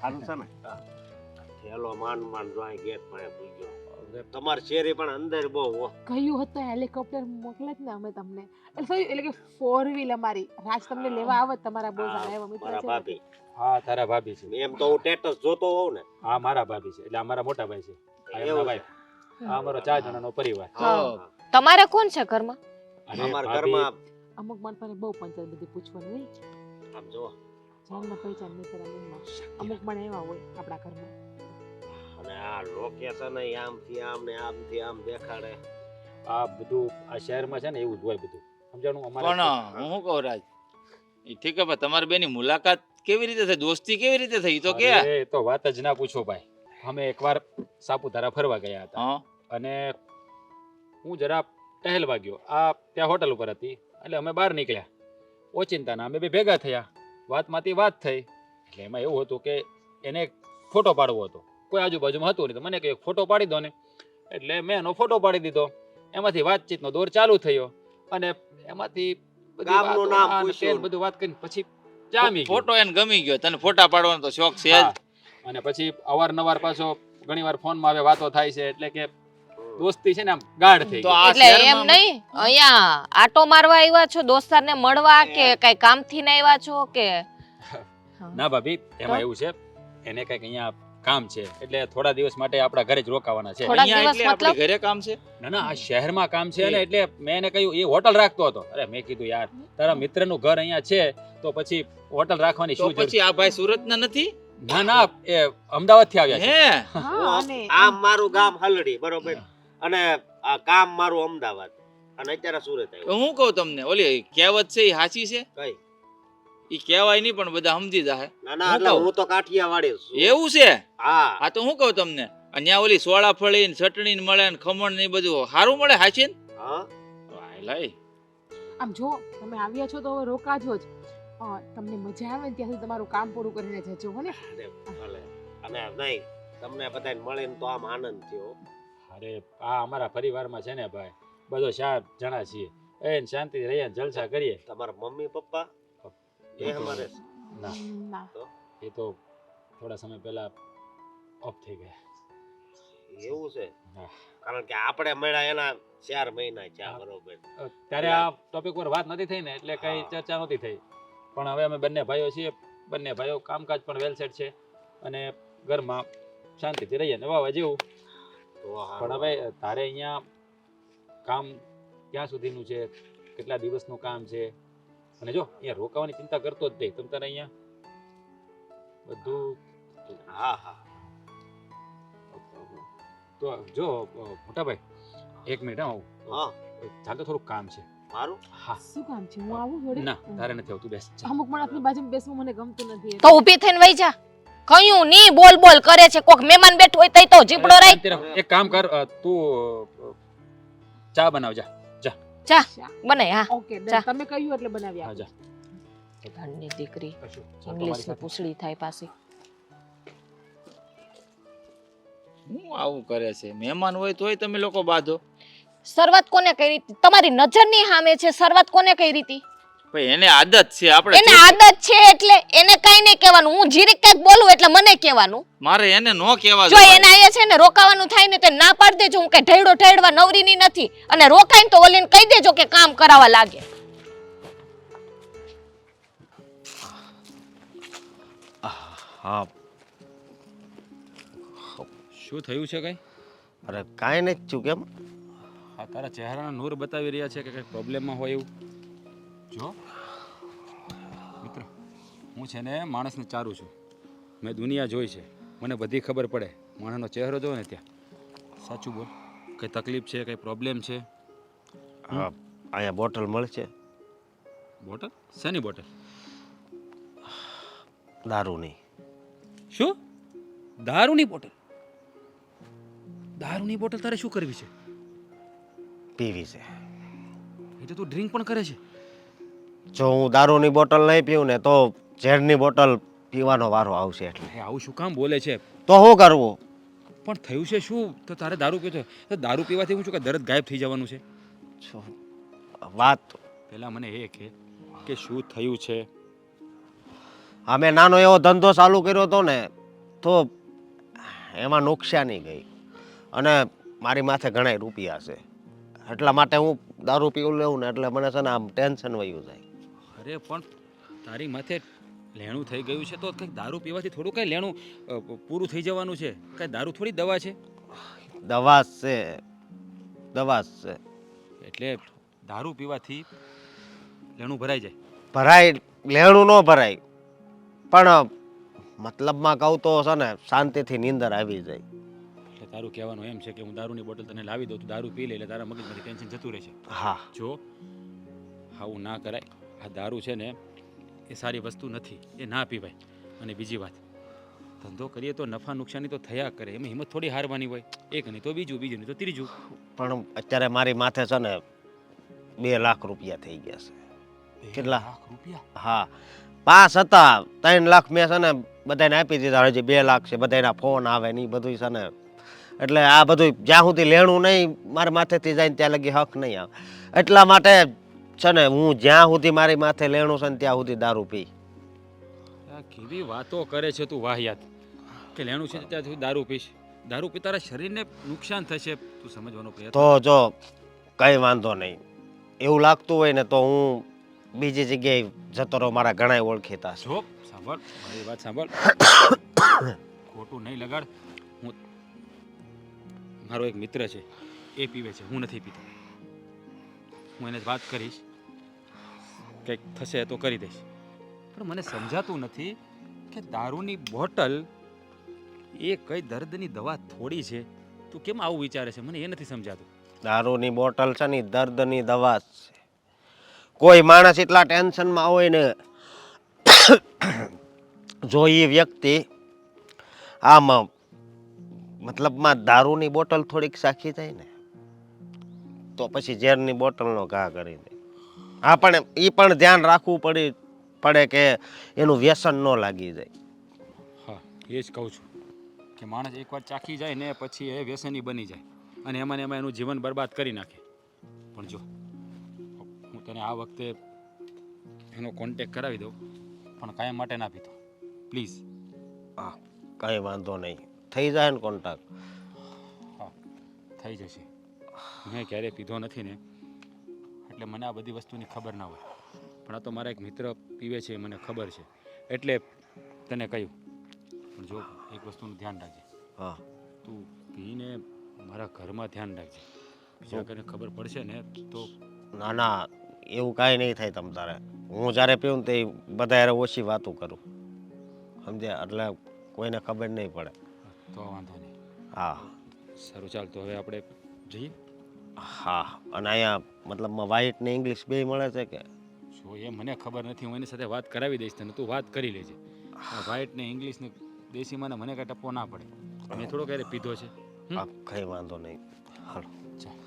સારું છે ને? ઠેલો માંડ જો અહીં ગેટ પાસે પૂગ્યો. તમારી શેરી પણ અંદર બહુ હો.
કહ્યું હતું હેલિકોપ્ટર મોકલે જ ને અમે તમને, એટલે કે 4 વ્હીલ અમારી રાજ તમને લેવા આવે તમારા બહુ સારા એવા મિત્ર
મારા
છે.
ભાભી.
હા તારા ભાભી છે.
એમ તો હું સ્ટેટસ જોતો હોઉં ને.
હા મારા ભાભી છે, એટલે અમારા મોટા ભાઈ છે. આ એમના
એવું
ભાઈ. આ અમારો 4 જણાનો પરિવાર.
હા.
તમારે કોણ છે ઘરમાં?
અને
અમારા
ભાભી-
ઘરમાં
અમુક માણસોને બહુ પંચાયત બધી પૂછવાની હોય,
આમ જો
જાણના પહેચાન નહીં કરા મનમાં. અમુક પણ એવા હોય આપણા ઘરમાં.
અને આ લોકેશન આમથી આમ ને આમથી આમ દેખાડે.
આ બધું આ શહેરમાં છે ને એવું જ હોય બધું, સમજાણું?
પણ
અમારે
હું શું કહું રાજ, ઈ ઠીક છે પણ તમારી બેની મુલાકાત કેવી રીતે થઈ, દોસ્તી કેવી રીતે થઈ ઈ તો કે.
અરે, એ તો વાત જ ના પૂછો ભાઈ. અમે એકવાર સાપુતારા ફરવા ગયા હતા
હા
અને હું જરા ટહેલવા ગયો. આ ત્યાં હોટલ ઉપર હતી, એટલે અમે બહાર નીકળ્યા. ઓચિંતાના અમે બે ભેગા થયા, વાતમાંથી વાત થઈ. એટલે એમાં એવું હતું કે એને એક ફોટો પાડવો હતો, કોઈ આજુબાજુમાં હતું નહીં, તો મને કહ્યું એક ફોટો પાડી દો ને. એટલે મેં એનો ફોટો પાડી દીધો. એમાંથી વાતચીતનો દોર ચાલુ થયો અને એમાંથી બધી
ગામનું
વાતો,
નામ
આ ને
પૂછ્યું.
તે બધું વાત કરીને પછી જામી ગયું.
ફોટો એને ગમી ગયો, તને ફોટા પાડવાનો તો શોખ છે જ.
હા. અને પછી અવારનવાર પાછો ઘણીવાર ફોનમાં હવે વાતો થાય છે, એટલે કે દોસ્તી છે ને આમ ગાઢ થઈ
તો
ગઈ.
આ
એટલે એમ
શહેરમાં
નહીં, અહીંયા આટો મારવા આવ્યા છો, દોસ્તારને મળવા, કે કઈ કામથી ને આવ્યા છો કે?
ના ભાભી, એમાં એવું છે એને કઈક અહીંયા કામ છે, એટલે થોડા દિવસ માટે આપણા ઘરે જ રોકાવાના છે.
થોડા
અહીંયા
દિવસ
એટલે આપણી
મતલબ?
ઘરે કામ છે.
ના ના, આ શહેરમાં કામ છે ને, એટલે મેં એને કહ્યું એ હોટલ રાખતો હતો. અરે મેં કીધું યાર તારા મિત્રનું ઘર અહીંયા છે તો પછી હોટલ રાખવાની
તો
શું જરૂર?
પછી આ ભાઈ સુરતના નથી
ના ના, એ અમદાવાદથી આવ્યા છે.
હે?
હા, અને
આમ મારું ગામ હલડી બરોબર, અને આ કામ મારું અમદાવાદ, અને અત્યારે સુરત
તો
આવ્યો.
હું કહું તમને, ઓલી કહેવત છે એ સાચી છે?
કઈ
ઈ કહેવાય નહીં પણ બધા સમજી જાય.
ના ના,
હું
એટલે
કહું.
હું તો કાઠિયાવાડી છું.
એવું છે?
હા
આ તો હું કહું તમને, અહીંયા ઓલી સોળા ફળી ને ચટણી ને મળે ને ખમણ ને ઈ બધું સારું મળે, હાચી ને?
હા
વાય લાય.
આમ જો તમે આવ્યા છો તો હવે રોકાજો જ. તમને મજા આવે ને ત્યાં સુધી તમારું કામ પૂરું કરીને જજો હો ને.
અરે ભલે. અને નહીં, તમને બધાને મળીને તો આમ આનંદ થયો.
અરે આ અમારા પરિવારમાં છે ને ભાઈ, બધો 4 જણા છીએ. એ શાંતિ રહીએ ને જલસા કરીએ.
તમારા મમ્મી પપ્પા
એ
એ
તો-
અમારે
ના,
ના
એ તો થોડા સમય પહેલા ઓફ થઈ ગયા.
એવું છે?
હા.
કારણ કે આપણે મળ્યા એના 4 મહિના થયા બરોબર.
ત્યારે આ ટોપિક પર વાત નથી થઈ ને, એટલે કઈ
હા.
ચર્ચા નહોતી થઈ. પણ હવે અમે બંને ભાઈઓ છીએ, બંને ભાઈઓ કામકાજ પણ વેલ સેટ છે અને ઘરમાં શાંતિથી રહીએ ને વાવા જેવું.
તો
પણ હવે તારે અહીંયા કામ ક્યાં સુધીનું છે, કેટલા દિવસનું કામ છે? અને જો અહીંયા રોકાવાની ચિંતા કરતો જ નહીં. તમ તારે અહીંયા બધું
હા હા
તો જો મોટા ભાઈ, એક મિનિટ હું
હા
ચાલતો થોડુંક કામ છે.
મારું
હા
શું કામ છે? હું આવું જોડે?
ના તારે નથી આવતું, બેસ જા.
અમુક માણસની બાજુમાં બેસવું મને ગમતું નથી.
તો ઊભી થઈને વઈ જા. કયું ની બોલ બોલ કરે છે, કોક મહેમાન બેઠો હોય તઈ તો જીપડો રાઈ.
શાંતિ રાખ. એક કામ કર, તું ચા બનાવ જા.
ચા બનાય. હા,
ઓકે ડન.
ચા.
તમે કહ્યું એટલે બનાવી
હા
આપો.
જા.
ધનની દીકરી
કશું. ચા તો
ઇંગ્લિશ
મારી
ની
સાથે.
પૂછડી થાય પાછી.
હું આવું કરે છે, મહેમાન હોય તોય તમે લોકો બાંધો.
શરૂઆત કોને કરી હતી? તમારી નજરની સામે છે. શરૂઆત કોને કરી હતી?
ભાઈ એને આદત છે, આપણે
એને આદત છે એટલે એને કઈ નહીં કહેવાનું. હું જીરીક કઈક બોલું એટલે મને કહેવાનું.
મારે એને નો કહેવા
જો એને અહીંયા છે ને રોકાવાનું થાય ને તે ના પાડી દેજો. હું કઈ ઢેડો ઢેડવા નવરીની નથી. અને રોકાય ને તો ઓલીને કહી દેજો કે કામ કરાવવા લાગે.
હા
શું થયું છે કઈ?
અરે કાંઈ નથી થયું કેમ?
આ તારા ચહેરાના નૂર બતાવી રહ્યા છે કે કંઈ પ્રોબ્લેમમાં હોય એવું. જો મિત્ર, હું છે ને માણસને ચારું છું. મેં દુનિયા જોઈ છે, મને બધી ખબર પડે. માણસનો ચહેરો જોવો ને ત્યાં. સાચું બોલ, કંઈ તકલીફ છે, કંઈ પ્રોબ્લેમ છે?
હા અહીંયા બોટલ મળશે
બોટલ? શેની બોટલ?
દારૂની.
શું? દારૂની બોટલ? દારૂની બોટલ તારે શું કરવી છે?
પીવી છે.
એ તો તું ડ્રિંક પણ કરે છે.
જો હું દારૂની બોટલ નહીં પીવું ને તો ઝેરની બોટલ પીવાનો વારો આવશે એટલે.
એ આવું શું કામ બોલે છે?
તો શું કરવું?
પણ થયું છે શું? તો તારે દારૂ પીતો છે તો દારૂ પીવાથી હું શું કે દર્દ ગાયબ થઈ જવાનું છે?
શું વાત?
પહેલાં મને એ કે શું થયું છે?
અમે નાનો એવો ધંધો ચાલુ કર્યો હતો ને તો એમાં નુકસાની ગઈ અને મારી માથે ઘણા રૂપિયા છે એટલા માટે હું દારૂ પીવું લેવું ને એટલે મને છે ને આમ ટેન્શન વયું જાય.
અરે પણ તારી માથે લેણું થઈ ગયું છે તો કંઈક દારૂ પીવાથી થોડું કંઈ લેણું પૂરું થઈ જવાનું છે. કાંઈ દારૂ થોડી દવા છે.
દવા છે, દવા છે.
એટલે દારૂ પીવાથી લેણું ભરાઈ જાય?
ભરાય, લેણું ન ભરાય પણ મતલબમાં કહું તો છે ને શાંતિથી નીંદર આવી જાય.
એટલે તારું કહેવાનું એમ છે કે હું દારૂની બોટલ તને લાવી દઉં, તું દારૂ પી લે એટલે તારા મગજમાંથી ટેન્શન જતું રહેશે.
હા
જો આવું ના કરાય. આ દારૂ છે ને એ સારી વસ્તુ નથી, એ ના પીવાય. અને બીજી વાત, ધંધો કરીએ તો નફા નુકસાની તો થયા કરે, એમાં હિંમત થોડી હારવાની હોય. એક નહીં તો બીજું, બીજું નહીં તો ત્રીજું.
પણ અત્યારે મારી માથે છે ને 2 લાખ રૂપિયા થઈ ગયા છે. કેટલા?
2 લાખ રૂપિયા?
હા 5 હતા, 3 લાખ મેં છે ને બધાને આપી દીધા, હજી 2 લાખ છે. બધાના ફોન આવે ને એ બધું છે ને એટલે આ બધું જ્યાં સુધી લેણું નહીં મારા માથેથી જાય ને ત્યાં લગી હક નહીં આવે. એટલા માટે છે ને હું જ્યાં સુધી મારી માથે લેણું છે ને ત્યાં સુધી દારૂ પી.
આ કેવી વાતો કરે છે તું વાહિયાત, કે લેણું છે ત્યાં સુધી દારૂ પીશ. દારૂ પી તારા શરીરને નુકસાન થશે, તું સમજવાનો પ્રયત્ન.
તો જો કંઈ વાંધો નહીં, એવું લાગતું હોય ને તો હું બીજી જગ્યાએ જતો રહું, મારા ઘણા ઓળખીતા છે.
જો સાંભળ, મારી વાત સાંભળ. ખોટું નહીં લગાડ. હું મારો એક મિત્ર છે, એ પીવે છે, હું નથી પીતો. હું એને વાત કરીશ, કંઈક થશે તો કરી દઈશ. પણ મને સમજાતું નથી કે દારૂની બોટલ એ કઈ દર્દની દવા થોડી છે. તું કેમ આવું વિચારે છે? મને એ નથી સમજાતું.
દારૂની બોટલ છે ને દર્દની દવા જ છે. કોઈ માણસ એટલા ટેન્શનમાં હોય ને જો એ વ્યક્તિ આમ મતલબમાં દારૂની બોટલ થોડીક સાખી જાય ને તો પછી ઝેરની બોટલનો ઘા કરી દે. હા પણ એ પણ ધ્યાન રાખવું પડે કે એનું વ્યસન ન લાગી જાય.
હા, એ જ કહું છું કે માણસ એકવાર ચાખી જાય ને પછી એ વ્યસની બની જાય અને એમાં ને એમાં એનું જીવન બરબાદ કરી નાખે. પણ જો હું તને આ વખતે એનો કોન્ટેક કરાવી દઉં, પણ કાયમ માટે ના પીતો, પ્લીઝ.
હા કંઈ વાંધો નહીં, થઈ જાય ને કોન્ટેક્ટ.
હા, થઈ જશે. મેં ક્યારેય પીધો નથી ને એટલે મને આ બધી વસ્તુની ખબર ના હોય. પણ આ તો મારા એક મિત્ર પીવે છે, મને ખબર છે એટલે તને કહ્યું. પણ જો એક વસ્તુનું ધ્યાન રાખજે.
હા
તું પીને મારા ઘરમાં ધ્યાન રાખજે. બીજા કોઈને ખબર પડશે ને તો.
ના ના એવું કાંઈ નહીં થાય તમ તારે. હું જ્યારે પીવું ને તે બધા યારે ઓછી વાતો કરું, સમજ્યા? એટલે કોઈને ખબર નહીં પડે.
તો વાંધો નહીં.
હા
સારું, ચાલ તો હવે આપણે જઈએ.
હા અને અહીંયા મતલબમાં વ્હાઈટ ને ઇંગ્લિશ બે મળે છે કે?
જો એ મને ખબર નથી, હું એની સાથે વાત કરાવી દઈશ તને, તું વાત કરી લેજે. વ્હાઈટ ને ઇંગ્લિશ ને દેશીમાં મને કાંઈ ટપ્પો ના પડે. મેં થોડો ક્યારે પીધો છે.
હા કંઈ વાંધો નહીં, હાલો.
ચાલ.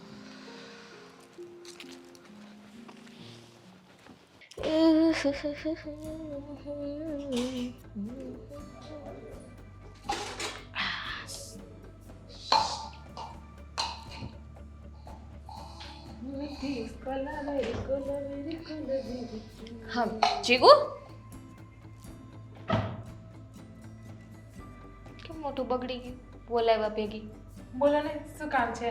હા જીગુ, કેમ મોટું બગડી ગયું બોલાવ્યા ભેગી?
બોલો ને શું કામ છે?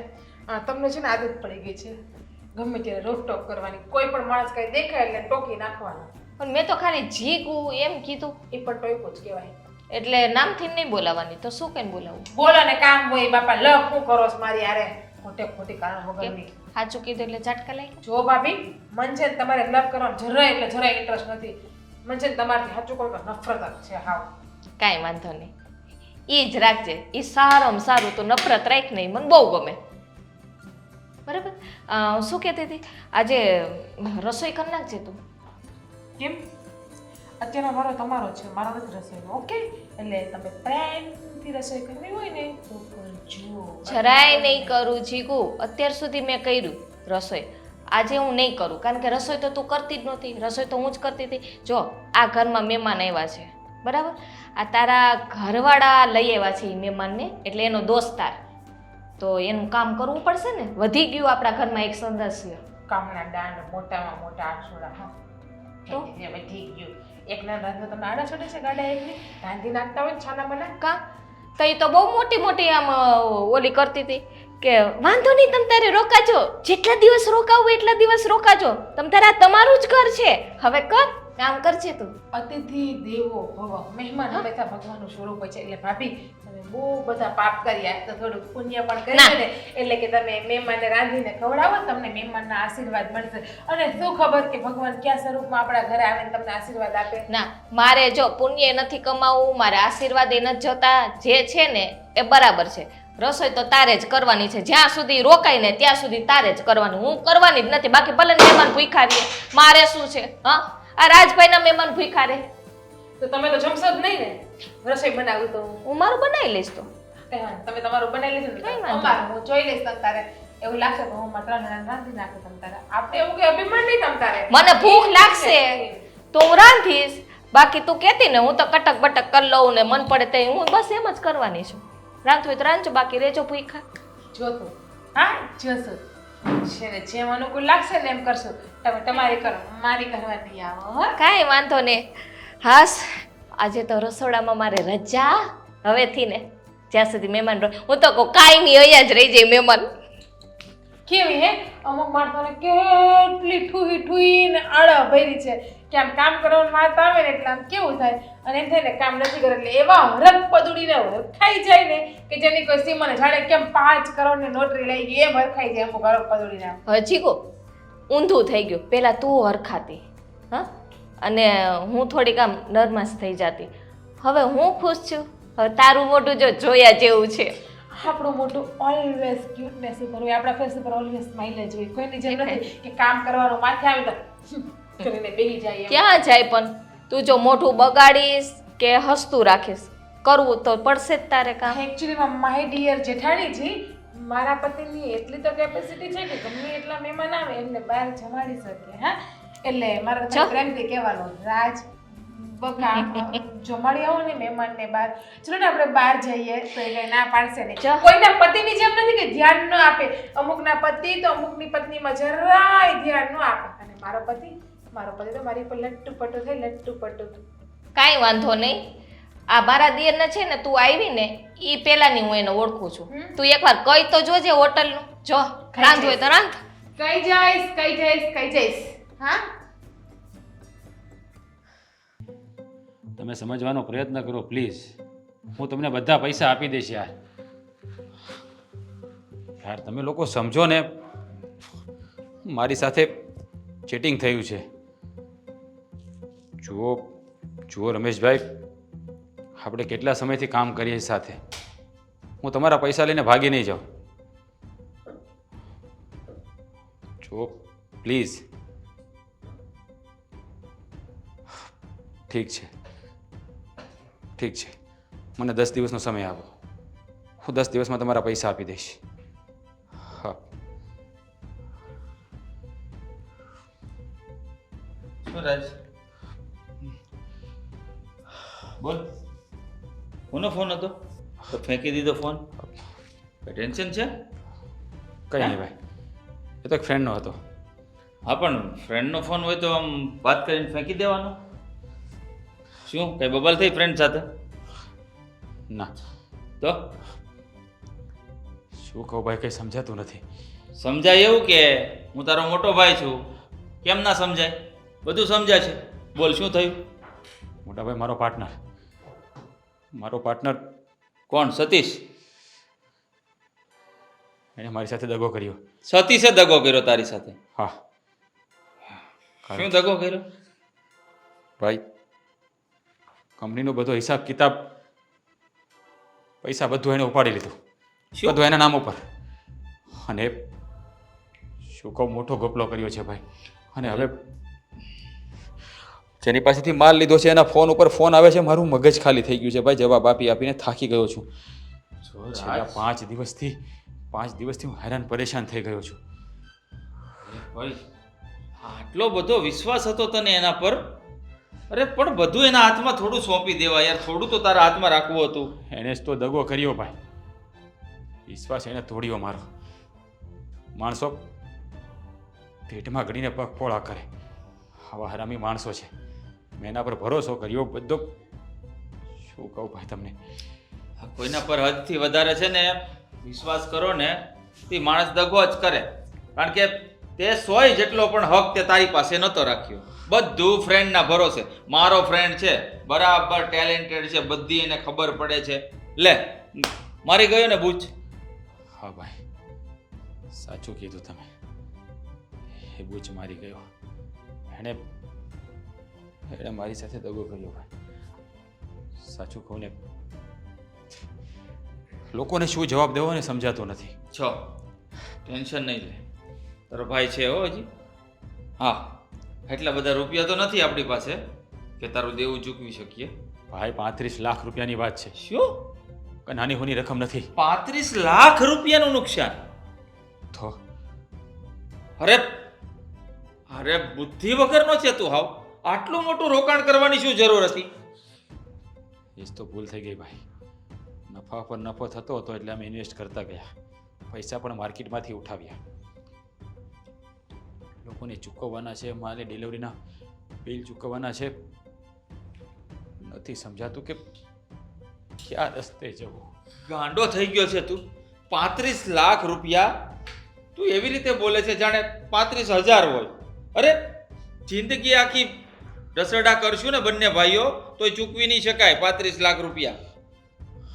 તમને છે ને આદત પડી ગઈ છે ગમે ત્યારે રોકટોક કરવાની. કોઈ પણ માણસ કઈ દેખાય એટલે ટોકી નાખવાનું.
પણ મેં તો ખાલી જીગુ એમ કીધું.
એ પણ ટોયકો જ કહેવાય.
એટલે નામથી નહીં બોલાવાની તો શું કઈ બોલાવું?
બોલો ને કામ હોય બાપા લખ હું કરો છો મારી હારે ખોટે ખોટી કારણ વગરની.
સાચું કીધું એટલે ઝાટકા લાગી.
જો ભાભી મન છે ને તમારે લવ કરવાનો જરાય એટલે જરાય ઇન્ટરેસ્ટ નથી. મન છે ને તમારથી સાચું કહું તો નફરત જ છે હાવ.
કાંઈ વાંધો નહીં, એ જ રાખજે. એ સારામાં સારું તો નફરત રાખ નહીં, મને બહુ ગમે. બરાબર. શું કહેતી હતી? આજે રસોઈ કરી નાખજે તું.
કેમ અત્યારનો વારો તમારો છે, મારો નથી રસોઈનો. ઓકે એટલે તમે પ્રેમથી રસોઈ કરવી હોય ને તો કરજો.
જરાય નહીં કરું જીગુ. અત્યાર સુધી મેં કર્યું રસોઈ, આજે હું નહીં કરું, કારણ કે રસોઈ તો તું કરતી જ નહોતી. રસોઈ તો હું જ કરતી હતી. જો આ ઘરમાં મહેમાન આવ્યા છે, બરાબર? આ તારા ઘરવાળા લઈ આવ્યા છે એ મહેમાનને, એટલે એનો દોસ્તાર, તો એનું કામ કરવું પડશે ને. વધી ગયું આપણા ઘરમાં એક સદસ્ય.
કામના દાંડ મોટામાં મોટા આઠસોડા. હા
તો?
હવે ઠીક ગયું. એકના રાંધો તમને આડા છોડે છે ગાડા એકની રાંધી નાખતા હોય ને છાના બના.
કા તો એ તો બહુ મોટી મોટી આમ ઓલી કરતી હતી કે વાંધો નહીં તમ તારે રોકાજો, જેટલા દિવસ રોકાવું એટલા દિવસ રોકાજો, તમ તારે આ તમારું જ ઘર છે, હવે કર કામ કરજે તું.
અતિથિ દેવો ભવ. મહેમાન હંમેશા ભગવાનનું સ્વરૂપ હોય છે. એટલે ભાભી તમે બહુ બધા પાપ કર્યા તો થોડું પુણ્ય પણ કર્યું ને, એટલે કે તમે મહેમાનને રાંધીને ખવડાવો ને તમને મહેમાનના આશીર્વાદ મળશે. અને શું ખબર કે ભગવાન કયા સ્વરૂપમાં આપણા ઘરે આવીને તમને આશીર્વાદ આપે.
ના, મારે જો પુણ્ય નથી કમાવું, મારે આશીર્વાદ એ નથી જોતા. જે છે ને એ બરાબર છે. રસોઈ તો તારે જ કરવાની છે, જ્યાં સુધી રોકાય ને ત્યાં સુધી તારે જ કરવાની, હું કરવાની જ નથી. બાકી ભલે મહેમાન ભૂખ્યા રહીએ, મારે શું છે? હા, આ રાજભાઈના મહેમાન ભૂખ્યા રહે
તો તમે તો જમશો જ નહીં ને. રસોઈ બનાવું તો
હું મારું બનાવી લઈશ. તો
કઈ વાંધો, તમે તમારું બનાવી લીધું
કઈ
ને
વાંધો.
અમારું હું જોઈ લઈશ. તમ તારે એવું લાગશે તો હું માત્ર રાંધી નાખું. તમ તારે આપણે એવું કઈ અભિમાન નહીં. તમ તારે
મને ભૂખ લાગશે તો હું રાંધીશ, બાકી તું કહેતી ને હું તો કટક બટક કરી લઉં ને મન પડે તે હું બસ એમ જ કરવાની છું. રાંધવું હોય તો રાંધજો, બાકી રહેજો ભૂખા.
જોતું હા જોશું છે ને જેમ અનુકૂળ લાગશે ને એમ કરશું. તમે તમારી કરો, મારી કરવાની આવો. હો
કાંઈ વાંધો ને. હાસ, આજે તો રસોડામાં મારે રજા હવેથી ને, જ્યાં સુધી મહેમાન હું તો કહું કાંઈ નહીં અહીંયા જ રહી જાય મહેમાન.
કેવી હે અમુક માણસોને કેટલી ઠુહી ઠુહીને આળા ભરી છે કે આમ કામ કરવાની વાત આવે ને એટલે આમ કેવું થાય, અને એમ થાય ને કામ નથી કરે એટલે એવા હરક પદુડીને ખાઈ જાય ને કે જેની કોઈ સીમાને જાણે કેમ 5 કરોડની નોટરી લઈ ગઈ એમ હરખાઈ જાય અમુક હરક પદુડીને.
હજી કો ઊંધું થઈ ગયું. પહેલાં તું હરખાતી, હા, અને હું થોડીક આમ નર્વસ થઈ જતી. હવે હું ખુશ છું. હવે તારું મોઢું જો જોયા જેવું છે.
આપણું મોટું ઓલવેઝ ક્યુટનેસ ઉપર હોય, આપણા ફેસ ઉપર ઓલવેઝ સ્માઇલ જ હોય. કોઈની જેમ નથી કે કામ કરવાનું માથે આવે તો કરીને બેહી જાય એમ.
ક્યાં જાય પણ તું જો મોઢું બગાડીશ કે હસતું રાખીશ, કરવું તો પડશે જ તારે કામ.
એકચ્યુઅલીમાં માય ડિયર જેઠાણીજી, મારા પતિની એટલી તો કેપેસિટી છે કે ગમે એટલા મહેમાન આવે એમને બહાર જમાડી શકે. હા, એટલે મારા તમને પ્રેમથી કહેવાનું, રાજ બકા જમાડી આવો ને મહેમાનને બહાર. ચલો ને આપણે બહાર જઈએ તો એ કઈ ના પાડશે નહીં. કોઈના પતિની જેમ નથી કે ધ્યાન ન આપે. અમુકના પતિ તો અમુકની પત્નીમાં જરાય ધ્યાન ન આપે. અને મારો પતિ તો મારી પર લટ્ટુ પટ્ટુ થઈ લટ્ટુ પટ્ટુ.
કાંઈ વાંધો નહીં. આ મારા દિયરને છે ને તું આવી ને એ પેલાની હું એને ઓળખું છું. તું એકવાર કઈ તો જોજે હોટલનું. જો રાંધ હોય તો રાંધ.
કઈ જઈશ. હા,
તમે સમજવાનો પ્રયત્ન કરો પ્લીઝ. હું તમને બધા પૈસા આપી દઈશ યાર. યાર તમે લોકો સમજો ને, મારી સાથે ચીટિંગ થયું છે. જુઓ રમેશભાઈ, આપણે કેટલા સમયથી કામ કરીએ સાથે. હું તમારા પૈસા લઈને ભાગી નહીં જાઉં. જુઓ પ્લીઝ. ઠીક છે, મને 10 દિવસનો સમય આપો. હું 10 દિવસમાં તમારા પૈસા આપી દઈશ. હા.
શું રાજ? બોલ, કોનો ફોન હતો? તો ફેંકી દીધો ફોન. કઈ ટેન્શન છે?
કંઈ નહીં ભાઈ, એ તો એક ફ્રેન્ડનો હતો.
હા, પણ ફ્રેન્ડનો ફોન હોય તો આમ વાત કરીને ફેંકી દેવાનો. શું કઈ બબલ થઈ ફ્રેન્ડ સાથે?
ના.
તો
શું કહું ભાઈ, કંઈ સમજાતું નથી.
સમજાય એવું કે હું તારો મોટો ભાઈ છું, કેમ ના સમજાય? બધું સમજાય છે. બોલ, શું થયું?
મોટા ભાઈ મારો પાર્ટનર મારો પાર્ટનર
કોણ? સતીશ?
એણે મારી સાથે દગો કર્યો.
સતીશે દગો કર્યો તારી સાથે?
હા
શું દગો કર્યો?
ભાઈ, કંપનીનો બધો હિસાબ કિતાબ, પૈસા બધું એને ઉપાડી લીધું.
શું?
બધું એના નામ ઉપર. અને શું કહું, મોટો ગપલો કર્યો છે ભાઈ. અને હવે જેની પાસેથી માલ લીધો છે એના ફોન ઉપર ફોન આવે છે. મારું મગજ ખાલી થઈ ગયું છે ભાઈ. જવાબ આપી આપીને થાકી ગયો છું. છેલ્લા 5 દિવસથી હું હેરાન પરેશાન થઈ ગયો છું.
ભાઈ, આટલો બધો વિશ્વાસ હતો તને એના પર? અરે પણ બધું એના હાથમાં થોડું સોંપી દેવા યાર. થોડું તો તારા હાથમાં રાખવું હતું.
એને જ તો દગો કર્યો ભાઈ. વિશ્વાસ એને તોડ્યો મારો. માણસો પેટમાં ગળીને પગ પોળા કરે, આવા હરામી માણસો છે. મેં એના પર ભરોસો કર્યો બધો. શું કહું ભાઈ તમને.
કોઈના પર હદથી વધારે છે ને વિશ્વાસ કરો ને તે માણસ દગો જ કરે. કારણ કે તે 100 જેટલો પણ હક તે તારી પાસે નહોતો રાખ્યો. બધું ફ્રેન્ડના ભરોસે. મારો ફ્રેન્ડ છે, બરાબર ટેલેન્ટેડ છે, બધી એને ખબર પડે છે. લે, મારી ગયો ને બૂચ.
હા ભાઈ, સાચું કીધું તમે. એ બૂચ મારી ગયો. એણે મારી સાથે દગો કર્યો ભાઈ. સાચું કહું ને, લોકોને શું જવાબ દેવો ને સમજાતો નથી.
છો, ટેન્શન નહીં લે. તારો ભાઈ છે હો હજી. હા, એટલા બધા રૂપિયા તો નથી આપણી પાસે કે તારું દેવું ચૂકવી શકીએ.
ભાઈ, 35 લાખ રૂપિયાની વાત છે.
શું?
કોઈ નાની હોની રકમ નથી.
35 લાખ રૂપિયાનું નુકસાન?
તો
અરે અરે બુદ્ધિ વગરનો છે તું હાવ. આટલું મોટું રોકાણ કરવાની શું જરૂર હતી?
એ જ તો ભૂલ થઈ ગઈ ભાઈ. નફા પર નફો થતો હતો એટલે અમે ઇન્વેસ્ટ કરતા ગયા. પૈસા પણ માર્કેટમાંથી ઉઠાવ્યા. લોકોને ચૂકવવાના છે, માલે ડિલિવરીના બિલ ચૂકવવાના છે. નથી સમજાતું કે ક્યાં રસ્તે જવું.
ગાંડો થઈ ગયો છે તું. 35 લાખ રૂપિયા તું એવી રીતે બોલે છે જાણે 35,000 હોય. અરે જિંદગી આખી રસડા કરશું ને બંને ભાઈઓ તોય ચૂકવી નહીં શકાય 35 લાખ રૂપિયા.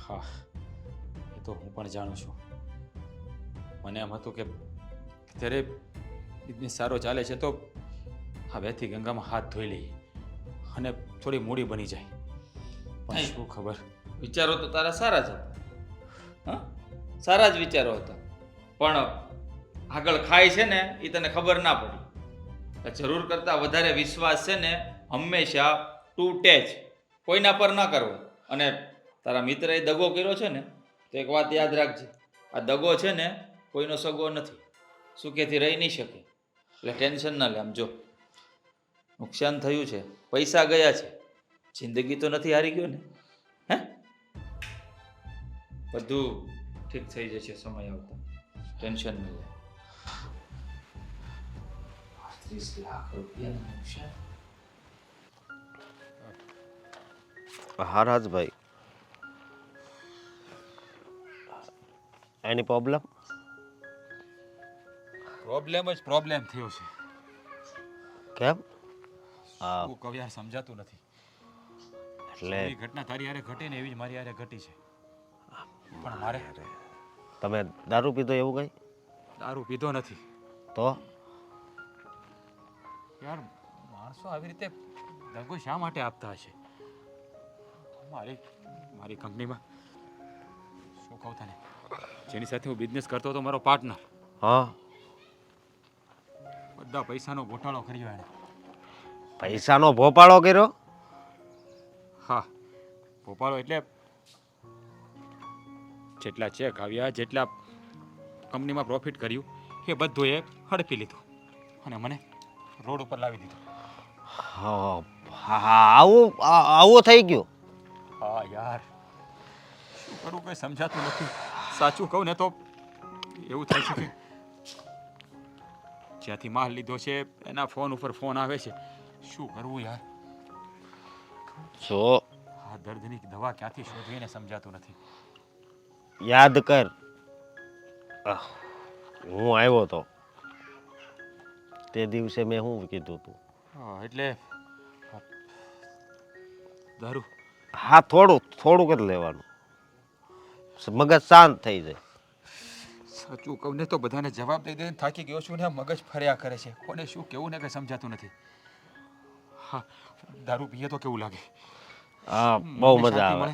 હા, એ તો હું પણ જાણું છું. મને એમ હતું કે જ્યારે બિઝનેસ સારો ચાલે છે તો હવેથી ગંગામાં હાથ ધોઈ લઈએ અને થોડી મૂડી બની જાય. પણ શું ખબર.
વિચારો તો તારા સારા જ હતા. હા, સારા જ વિચારો હતા. પણ આગળ ખાય છે ને એ તને ખબર ના પડી. જરૂર કરતાં વધારે વિશ્વાસ છે ને હંમેશા તૂટે જ. કોઈના પર ના કરવો. અને તારા મિત્રએ દગો કર્યો છે ને તો એક વાત યાદ રાખજે, આ દગો છે ને કોઈનો સગો નથી. સુખેથી રહી નહીં શકે. એટલે ટેન્શન ના લે. આમ જો નુકસાન થયું છે, પૈસા ગયા છે, જિંદગી તો નથી હારી ગયો ને. હે, બધું ઠીક થઈ જશે સમય આવતા. ટેન્શન ન લે. 35 લાખ રૂપિયાનું નુકસાન.
હા રાજભાઈ, એની પ્રોબ્લેમ?
પ્રોબ્લેમ થયો છે.
કેમ?
શું કહું યાર, સમજાતું નથી.
એટલે
એવી ઘટના તારી હારે ઘટે ને એવી જ મારી હારે ઘટી છે. પણ મારે
તમે દારૂ પીધો એવું કઈ?
દારૂ પીધો નથી.
તો
યાર, માણસો આવી રીતે દગો શા માટે આપતા હશે? મારી કંપનીમાં શું કહું તને, જેની સાથે હું બિઝનેસ કરતો હતો, મારો પાર્ટનર,
હા,
બધા પૈસાનો ગોટાળો કર્યો એણે.
પૈસાનો ભોપાળો કર્યો?
હા, ભોપાળો એટલે જેટલા ચેક આવ્યા, જેટલા કંપનીમાં પ્રોફિટ કર્યું, એ બધું એ હડપી લીધું અને મને રોડ ઉપર લાવી દીધું.
હા, આવું થઈ ગયું?
હા યાર, શું કરું કંઈ સમજાતું નથી. સાચું કહું ને તો એવું થાય છે કે જ્યાંથી માલ લીધો છે એના ફોન ઉપર ફોન આવે છે. શું કરવું યાર?
જો
આ દર્દની દવા ક્યાંથી શોધવી એને સમજાતું નથી.
યાદ કર, હું આવ્યો તો તે દિવસે મેં શું કીધું તું?
એટલે દારૂ.
હા, થોડું થોડુંક જ લેવાનું, મગજ શાંત થઈ જાય.
સાચું કહું ને તો બધાને જવાબ દઈ દઈને થાકી ગયો છું ને મગજ ફર્યા કરે છે. કોને શું કેવું ને કંઈ સમજાતું નથી. હા, દારૂ પીએ તો કેવું લાગે?
હા, બહુ મજા આવે,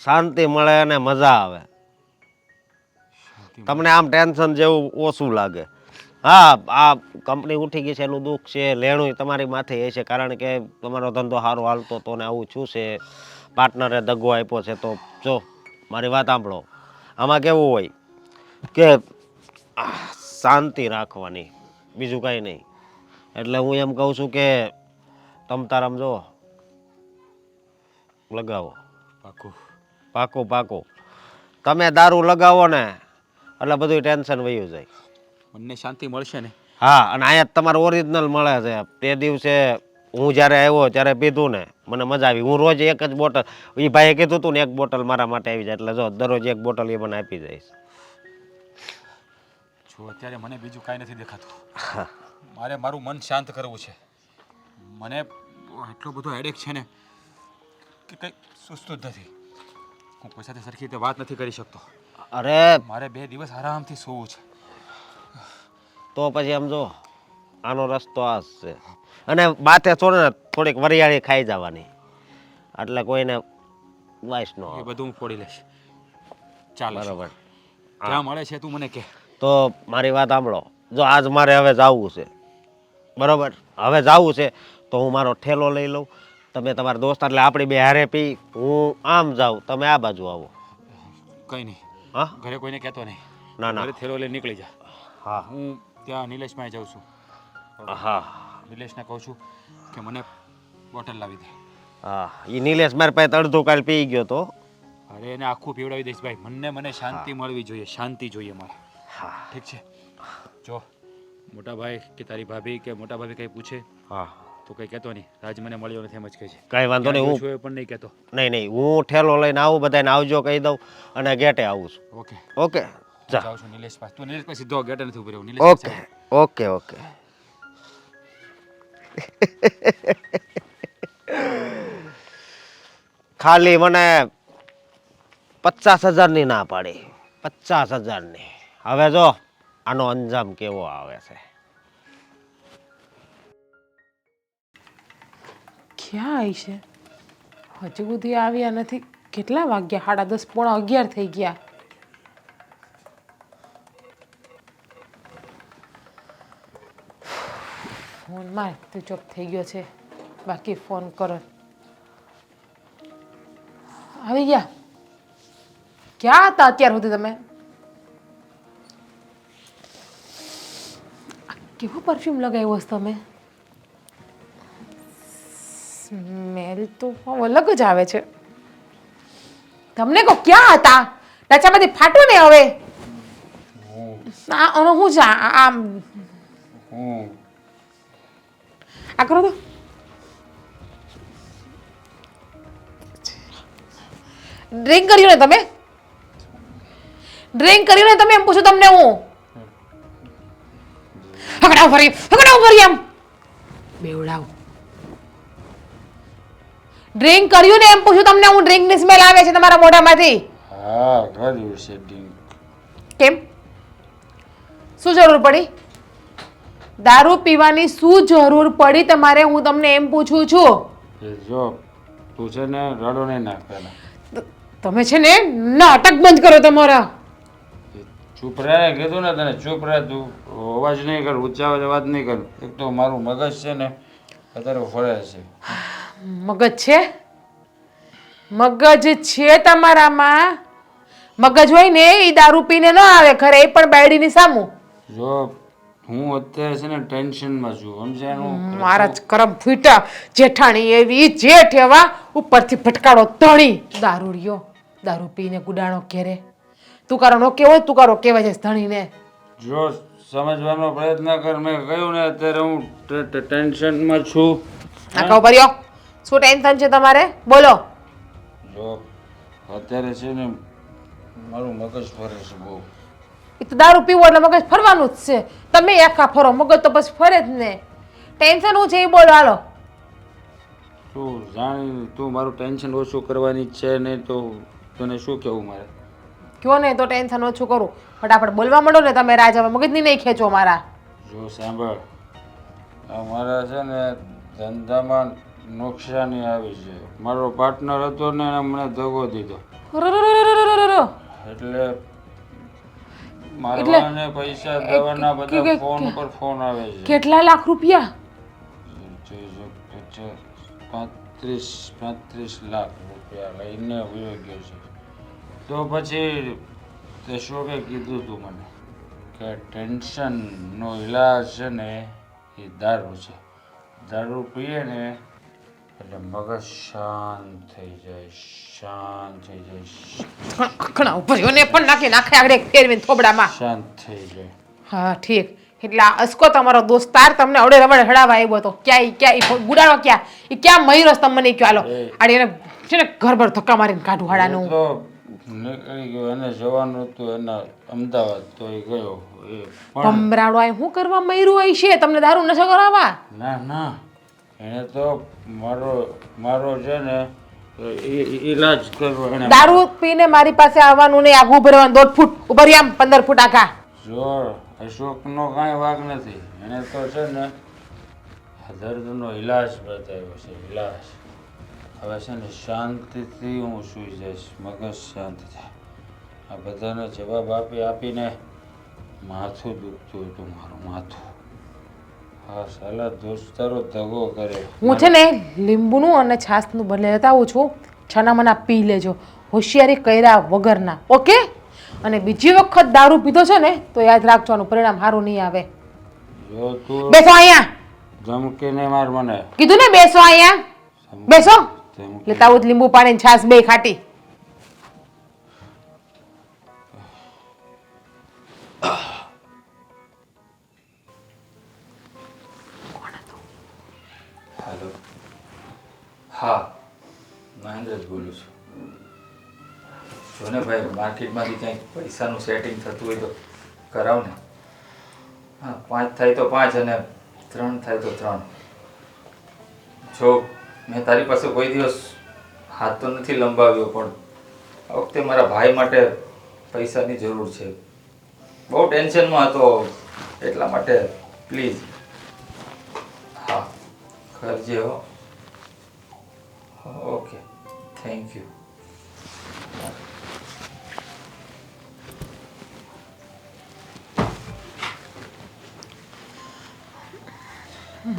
શાંતિ મળે અને મજા આવે. તમને આમ ટેન્શન જેવું ઓછું લાગે. હા, આ કંપની ઉઠી ગઈ છે એનું દુઃખ છે, લેણું તમારી માથે એ છે, કારણ કે તમારો ધંધો સારો હાલતો તો ને આવું શું છે, પાર્ટનરે દગો આપ્યો છે. તો જો મારી વાત સાંભળો, આમાં કેવું હોય કે શાંતિ રાખવાની, બીજું કાંઈ નહીં. એટલે હું એમ કહું છું કે તમ તારામ જો લગાવો.
પાકું
પાકું પાકું. તમે દારૂ લગાવો ને એટલે બધું ટેન્શન વયું જાય.
મને શાંતિ મળશે ને?
હા, અને અહીંયા તમારે ઓરિજિનલ મળે છે. તે દિવસે હું જ્યારે આવ્યો ત્યારે પીધું ને મને મજા આવી. હું રોજ એક જ બોટલ, એ ભાઈએ કીધું હતું ને એક બોટલ મારા માટે આવી જાય, એટલે જો દરરોજ એક બોટલ એ મને આપી જઈશ.
જો અત્યારે મને બીજું કાંઈ નથી દેખાતું. મારે મારું મન શાંત કરવું છે. મને એટલો બધો હેડેક છે ને કે કંઈ સુસ્તું જ નથી. હું કોઈ સાથે સરખી રીતે વાત નથી કરી શકતો.
અરે
મારે 2 દિવસ આરામથી સૂવું છે.
તો પછી આમ જો આનો રસ્તો આ જ છે. અને માથે છોડે ને થોડીક વરિયાળી ખાઈ જવાની, એટલે કોઈને વાઈસ ન
એ
આવે.
બધું હું ફોડી લઈશ. ચાલો
બરાબર.
ક્યાં મળે છે તું મને કે?
તો મારી વાત સાંભળો, જો આજ મારે હવે જવું છે, બરાબર, હવે જવું છે તો હું મારો ઠેલો લઈ લઉં, તમે તમારા દોસ્ત, એટલે આપણી બે હારે પી, હું આમ જાઉં, તમે આ બાજુ આવો.
કંઈ નહીં,
હા,
ઘરે કોઈને કહેતો નહીં.
ના ના,
ઘરે થેલો લઈને નીકળી જા.
હા
હું ત્યાં નિલેશમાં જાઉં છું.
હા
નિલેશને કહું છું કે મને બોટલ લાવી દે.
હા, એ નિલેશ મારી પાસે અડધું કાલ પી ગયો તો.
અરે એને આખું પીવડાવી દઈશ ભાઈ. મને શાંતિ મળવી જોઈએ, શાંતિ જોઈએ મારે.
હા
ઠીક છે. જો મોટા ભાઈ કે તારી ભાભી કે મોટા ભાભી કંઈ પૂછે
હા,
તો કંઈ કહેતો નહીં. રાજ મને મળ્યો નથી એમ જ કહે છે.
કાંઈ વાંધો નહીં, હું
છું એ પણ નહીં કહેતો.
નહીં, હું ઠેલો લઈને આવું, બધાને આવજો કહી દઉં અને ગેટે આવું છું.
ઓકે,
ઓકે, જા.
જાઉં છું નિલેશ પાસે. તું નિલેશ પાસે સીધો ગેટે નથી ઉભી રહ્યો. નિલેશ પાસે
ઓકે
આવ.
Okay okay. ખાલી મને 50,000 ના પાડી, 50,000. હવે જો આનો અંજામ કેવો આવે છે.
ક્યાં આવી છે? હજુ સુધી આવ્યા નથી. કેટલા વાગ્યા? 10:30, પોણા 11 થઈ ગયા. ફોન માર સ્વિચ ઓફ થઈ ગયો છે, બાકી ફોન કરો. આવી ગયા? ક્યાં હતા અત્યાર સુધી તમે? કેવો પરફ્યુમ લગાવ્યો છે તમે? સ્મેલ તો અલગ જ આવે છે. તમને કહો ક્યાં હતા? ડાચામાંથી ફાટો ને હવે. અને હું છે આમ આ કરો તો. ડ્રિંક કર્યું ને તમે? ડ્રિંક કર્યું ને તમે એમ પૂછું તમને હું. હકડાવ ફરી આમ બેવડાવ. ડ્રિંક કર્યું ને એમ પૂછું તમને હું. ડ્રિંક ની સ્મેલ આવે છે તમારા મોઢામાંથી.
હા, કર્યું છે ડ્રિંક.
કેમ? શું જરૂર પડી? દારૂ પીવાની શું જરૂર પડી તમારે? હું તમને એમ પૂછું છું.
જો તું છે ને રડો નહીં નાખ પહેલા.
તમે છે ને નાટક બંધ કરો તમારા.
ચૂપ રહે કીધું ને તને, ચૂપ રહે તું. અવાજ નહીં કર, ઊંચા અવાજે વાત નહીં કર. એક તો મારું મગજ છે ને અત્યારે ફરે છે.
મગજ છે? મગજ છે તમારામાં? મગજ હોય ને એ દારૂ પીને ન આવે ઘરે, એ પણ બાયડીની સામું.
જો હું અત્યારે છે ને ટેન્શનમાં છું, સમજાણું?
મારા જ કરમ ફૂટા. જેઠાણી એવી જેઠ એવા, ઉપરથી ભટકાડો ધણી. દારૂડિયો દારૂ પીને ગુડાણો ઘેરે. તુકારો નો કેવો, તુકારો કહેવાય છે ધણીને.
જો સમજવાનો પ્રયત્ન કર. મેં કહ્યું ને અત્યારે હું ટેન્શનમાં છું.
આખા ભર્યો. શું ટેન્શન છે તમારે? બોલો.
જો અત્યારે છે ને મારું મગજ ફરે છે બહુ.
એ તો દારૂ પીવો એટલે મગજ ફરવાનું જ છે. તમે આખા ફરો, મગજ તો પછી ફરે જ ને. ટેન્શન શું છે એ બોલો હાલો.
તું જાણી તું મારું ટેન્શન ઓછું કરવાની છે ને તો તને શું કહેવું મારે
કયો ને તો ટેન્શન ઓછું કરું ફટાફટ બોલવા માંડો ને તમે રાજા મગજની નહીં ખેંચો મારા.
જો સાંભળ અમારા છે ને ધંધામાં નુકસાની આવી છે. મારો પાર્ટનર હતો ને એને મને દગો દીધો એટલે મારવાને પૈસા દેવાના બધા ફોન ઉપર ફોન આવે છે.
કેટલા લાખ રૂપિયા?
35 લાખ રૂપિયા લઈને વયો ગયો છે. તો પછી તે શું કે કીધું તું મને કે ટેન્શનનો ઈલાજ છે ને એ દારૂ છે. દારૂ પીએ ને એટલે મગજ શાંત થઈ જાય, શાંત થઈ જાય,
ઘણા ઉપર ને પણ નાખે આગળ એક ફેરવીને થોબડામાં.
શાંત થઈ જાય.
હા ઠીક. એટલે આ અસકો તમારો દોસ્તાર તમને અવડે રવડે હડાવા આવ્યો હતો. ક્યાં ગુડાડવા ક્યાં એ ક્યાં મયુર તમે મને કયો હાલો આડે એને છે ને ઘર ભર ધક્કા મારીને કાઢું હાડાનું.
તો નીકળી ગયો, એને જવાનું હતું એના અમદાવાદ તો એ ગયો. એ પણ
ભમરાડો આ શું કરવા મયુર હોય છે તમને દારૂ નશો કરાવવા?
ના ના એને તો મારો છે ને ઈલાજ કરવો એને.
દારૂ પીને મારી પાસે આવવાનું નહીં. આગું ભરવાનું 1.5 ફૂટ ઉપર આમ 15 ફૂટ આખા.
જો અશોકનો કાંઈ વાગ નથી. એને તો છે ને દર્દનો ઈલાજ બતાવ્યો છે, ઈલાજ. હવે છે ને શાંતિથી હું સૂઈ જઈશ, મગજ શાંત થાય. આ બધાને જવાબ આપીને માથું દુખતું હતું મારું માથું. હા સાલા દોસ્તારો દગો કરે.
હું છે ને લીંબુનું અને છાસનું બદલે લેતા આવું છું. છાના મના પી લેજો, હોશિયારી કર્યા વગરના. ઓકે? અને બીજી વખત દારૂ પીધો છે ને તો યાદ રાખવાનું પરિણામ સારું નહીં આવે.
જો તું
બેસો અહીંયા.
ધમકીને માર મને.
કીધું ને બેસો અહીંયા. બેસો.
ધમકી
લેતા આવું લીંબુ પાણી ને છાસ બે ખાટી.
હેલો, હા મહેન્દ્ર જ બોલું છું. જો ને ભાઈ માર્કેટમાંથી કંઈક પૈસાનું સેટિંગ થતું હોય તો કરાવ ને. હા 5 થાય તો 5 અને 3 થાય તો 3. જો મેં તારી પાસે કોઈ દિવસ હાથ તો નથી લંબાવ્યો પણ આ વખતે મારા ભાઈ માટે પૈસાની જરૂર છે. બહુ ટેન્શનમાં હતો એટલા માટે પ્લીઝ. હા કરજે હો. Okay thank you.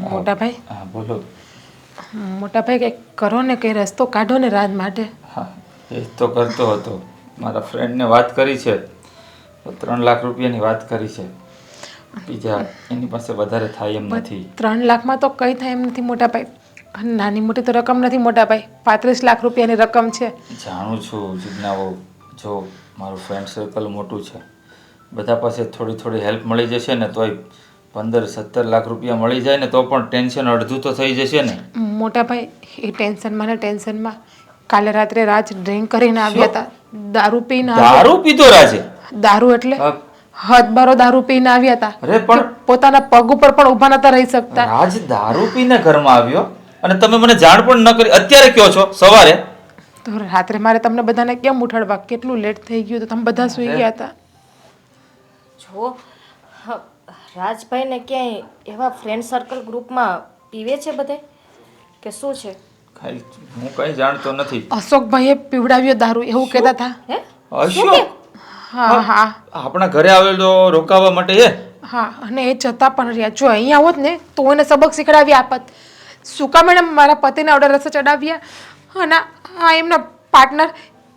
મોટા ભાઈ,
હા બોલો.
મોટા ભાઈ કંઈક કરો ને, કઈ રસ્તો કાઢો ને રાત માટે.
હા એ તો કરતો હતો. મારા ફ્રેન્ડને વાત કરી છે, 3 લાખ રૂપિયાની વાત કરી છે. બીજા એની પાસે વધારે થાય એમ નથી.
3 લાખમાં તો કઈ થાય એમ નથી મોટા ભાઈ. નાની મોટી તો રકમ નથી મોટા ભાઈ. 35 લાખ રૂપિયાની રકમ છે.
જાણું છું જીજ્ઞાઓ. જો મારું ફ્રેન્ડ સર્કલ મોટું છે, બધા પાસે થોડી થોડી હેલ્પ મળી જશે ને તોય 15-17 લાખ રૂપિયા મળી જાય ને તો પણ ટેન્શન અડધું તો થઈ જશે ને.
મોટા ભાઈ એ ટેન્શનમાં ને ટેન્શનમાં કાલે રાત્રે રાજ ડ્રિંક કરીને આવ્યા હતા. દારૂ પીને
દારૂ પીધો રાજે?
દારૂ એટલે હદબારો દારૂ પીને આવ્યા હતા.
અરે પણ
પોતાના પગ ઉપર પણ ઊભા નતા રહી શકતા.
રાજ દારૂ પીને ઘરમાં આવ્યો અને તમે મને જાણ પણ ન કરી. અત્યારે કયો છો સવારે?
તો રાત્રે મારે તમને બધાને કેમ ઉઠાડવા? કેટલું લેટ થઈ ગયું તો તમે બધા સૂઈ ગયા હતા.
જો રાજભાઈને ક્યાંય એવા ફ્રેન્ડ સર્કલ ગ્રુપમાં પીવે છે બધે કે શું છે?
હું કઈ જાણતો નથી.
અશોકભાઈએ પીવડાવ્યો દારૂ એવું કહેતા હતા.
હે
અશોક?
હા હા
આપણા ઘરે આવેલો રોકાવા માટે એ?
હા અને એ જતા પણ રહ્યા. જો અહીંયા હોત ને તો એને સબક શીખડાવી આપત. શું કામ એણે મારા પતિને ઓર્ડર રસ્તે ચડાવ્યા? અને આ એમના પાર્ટનર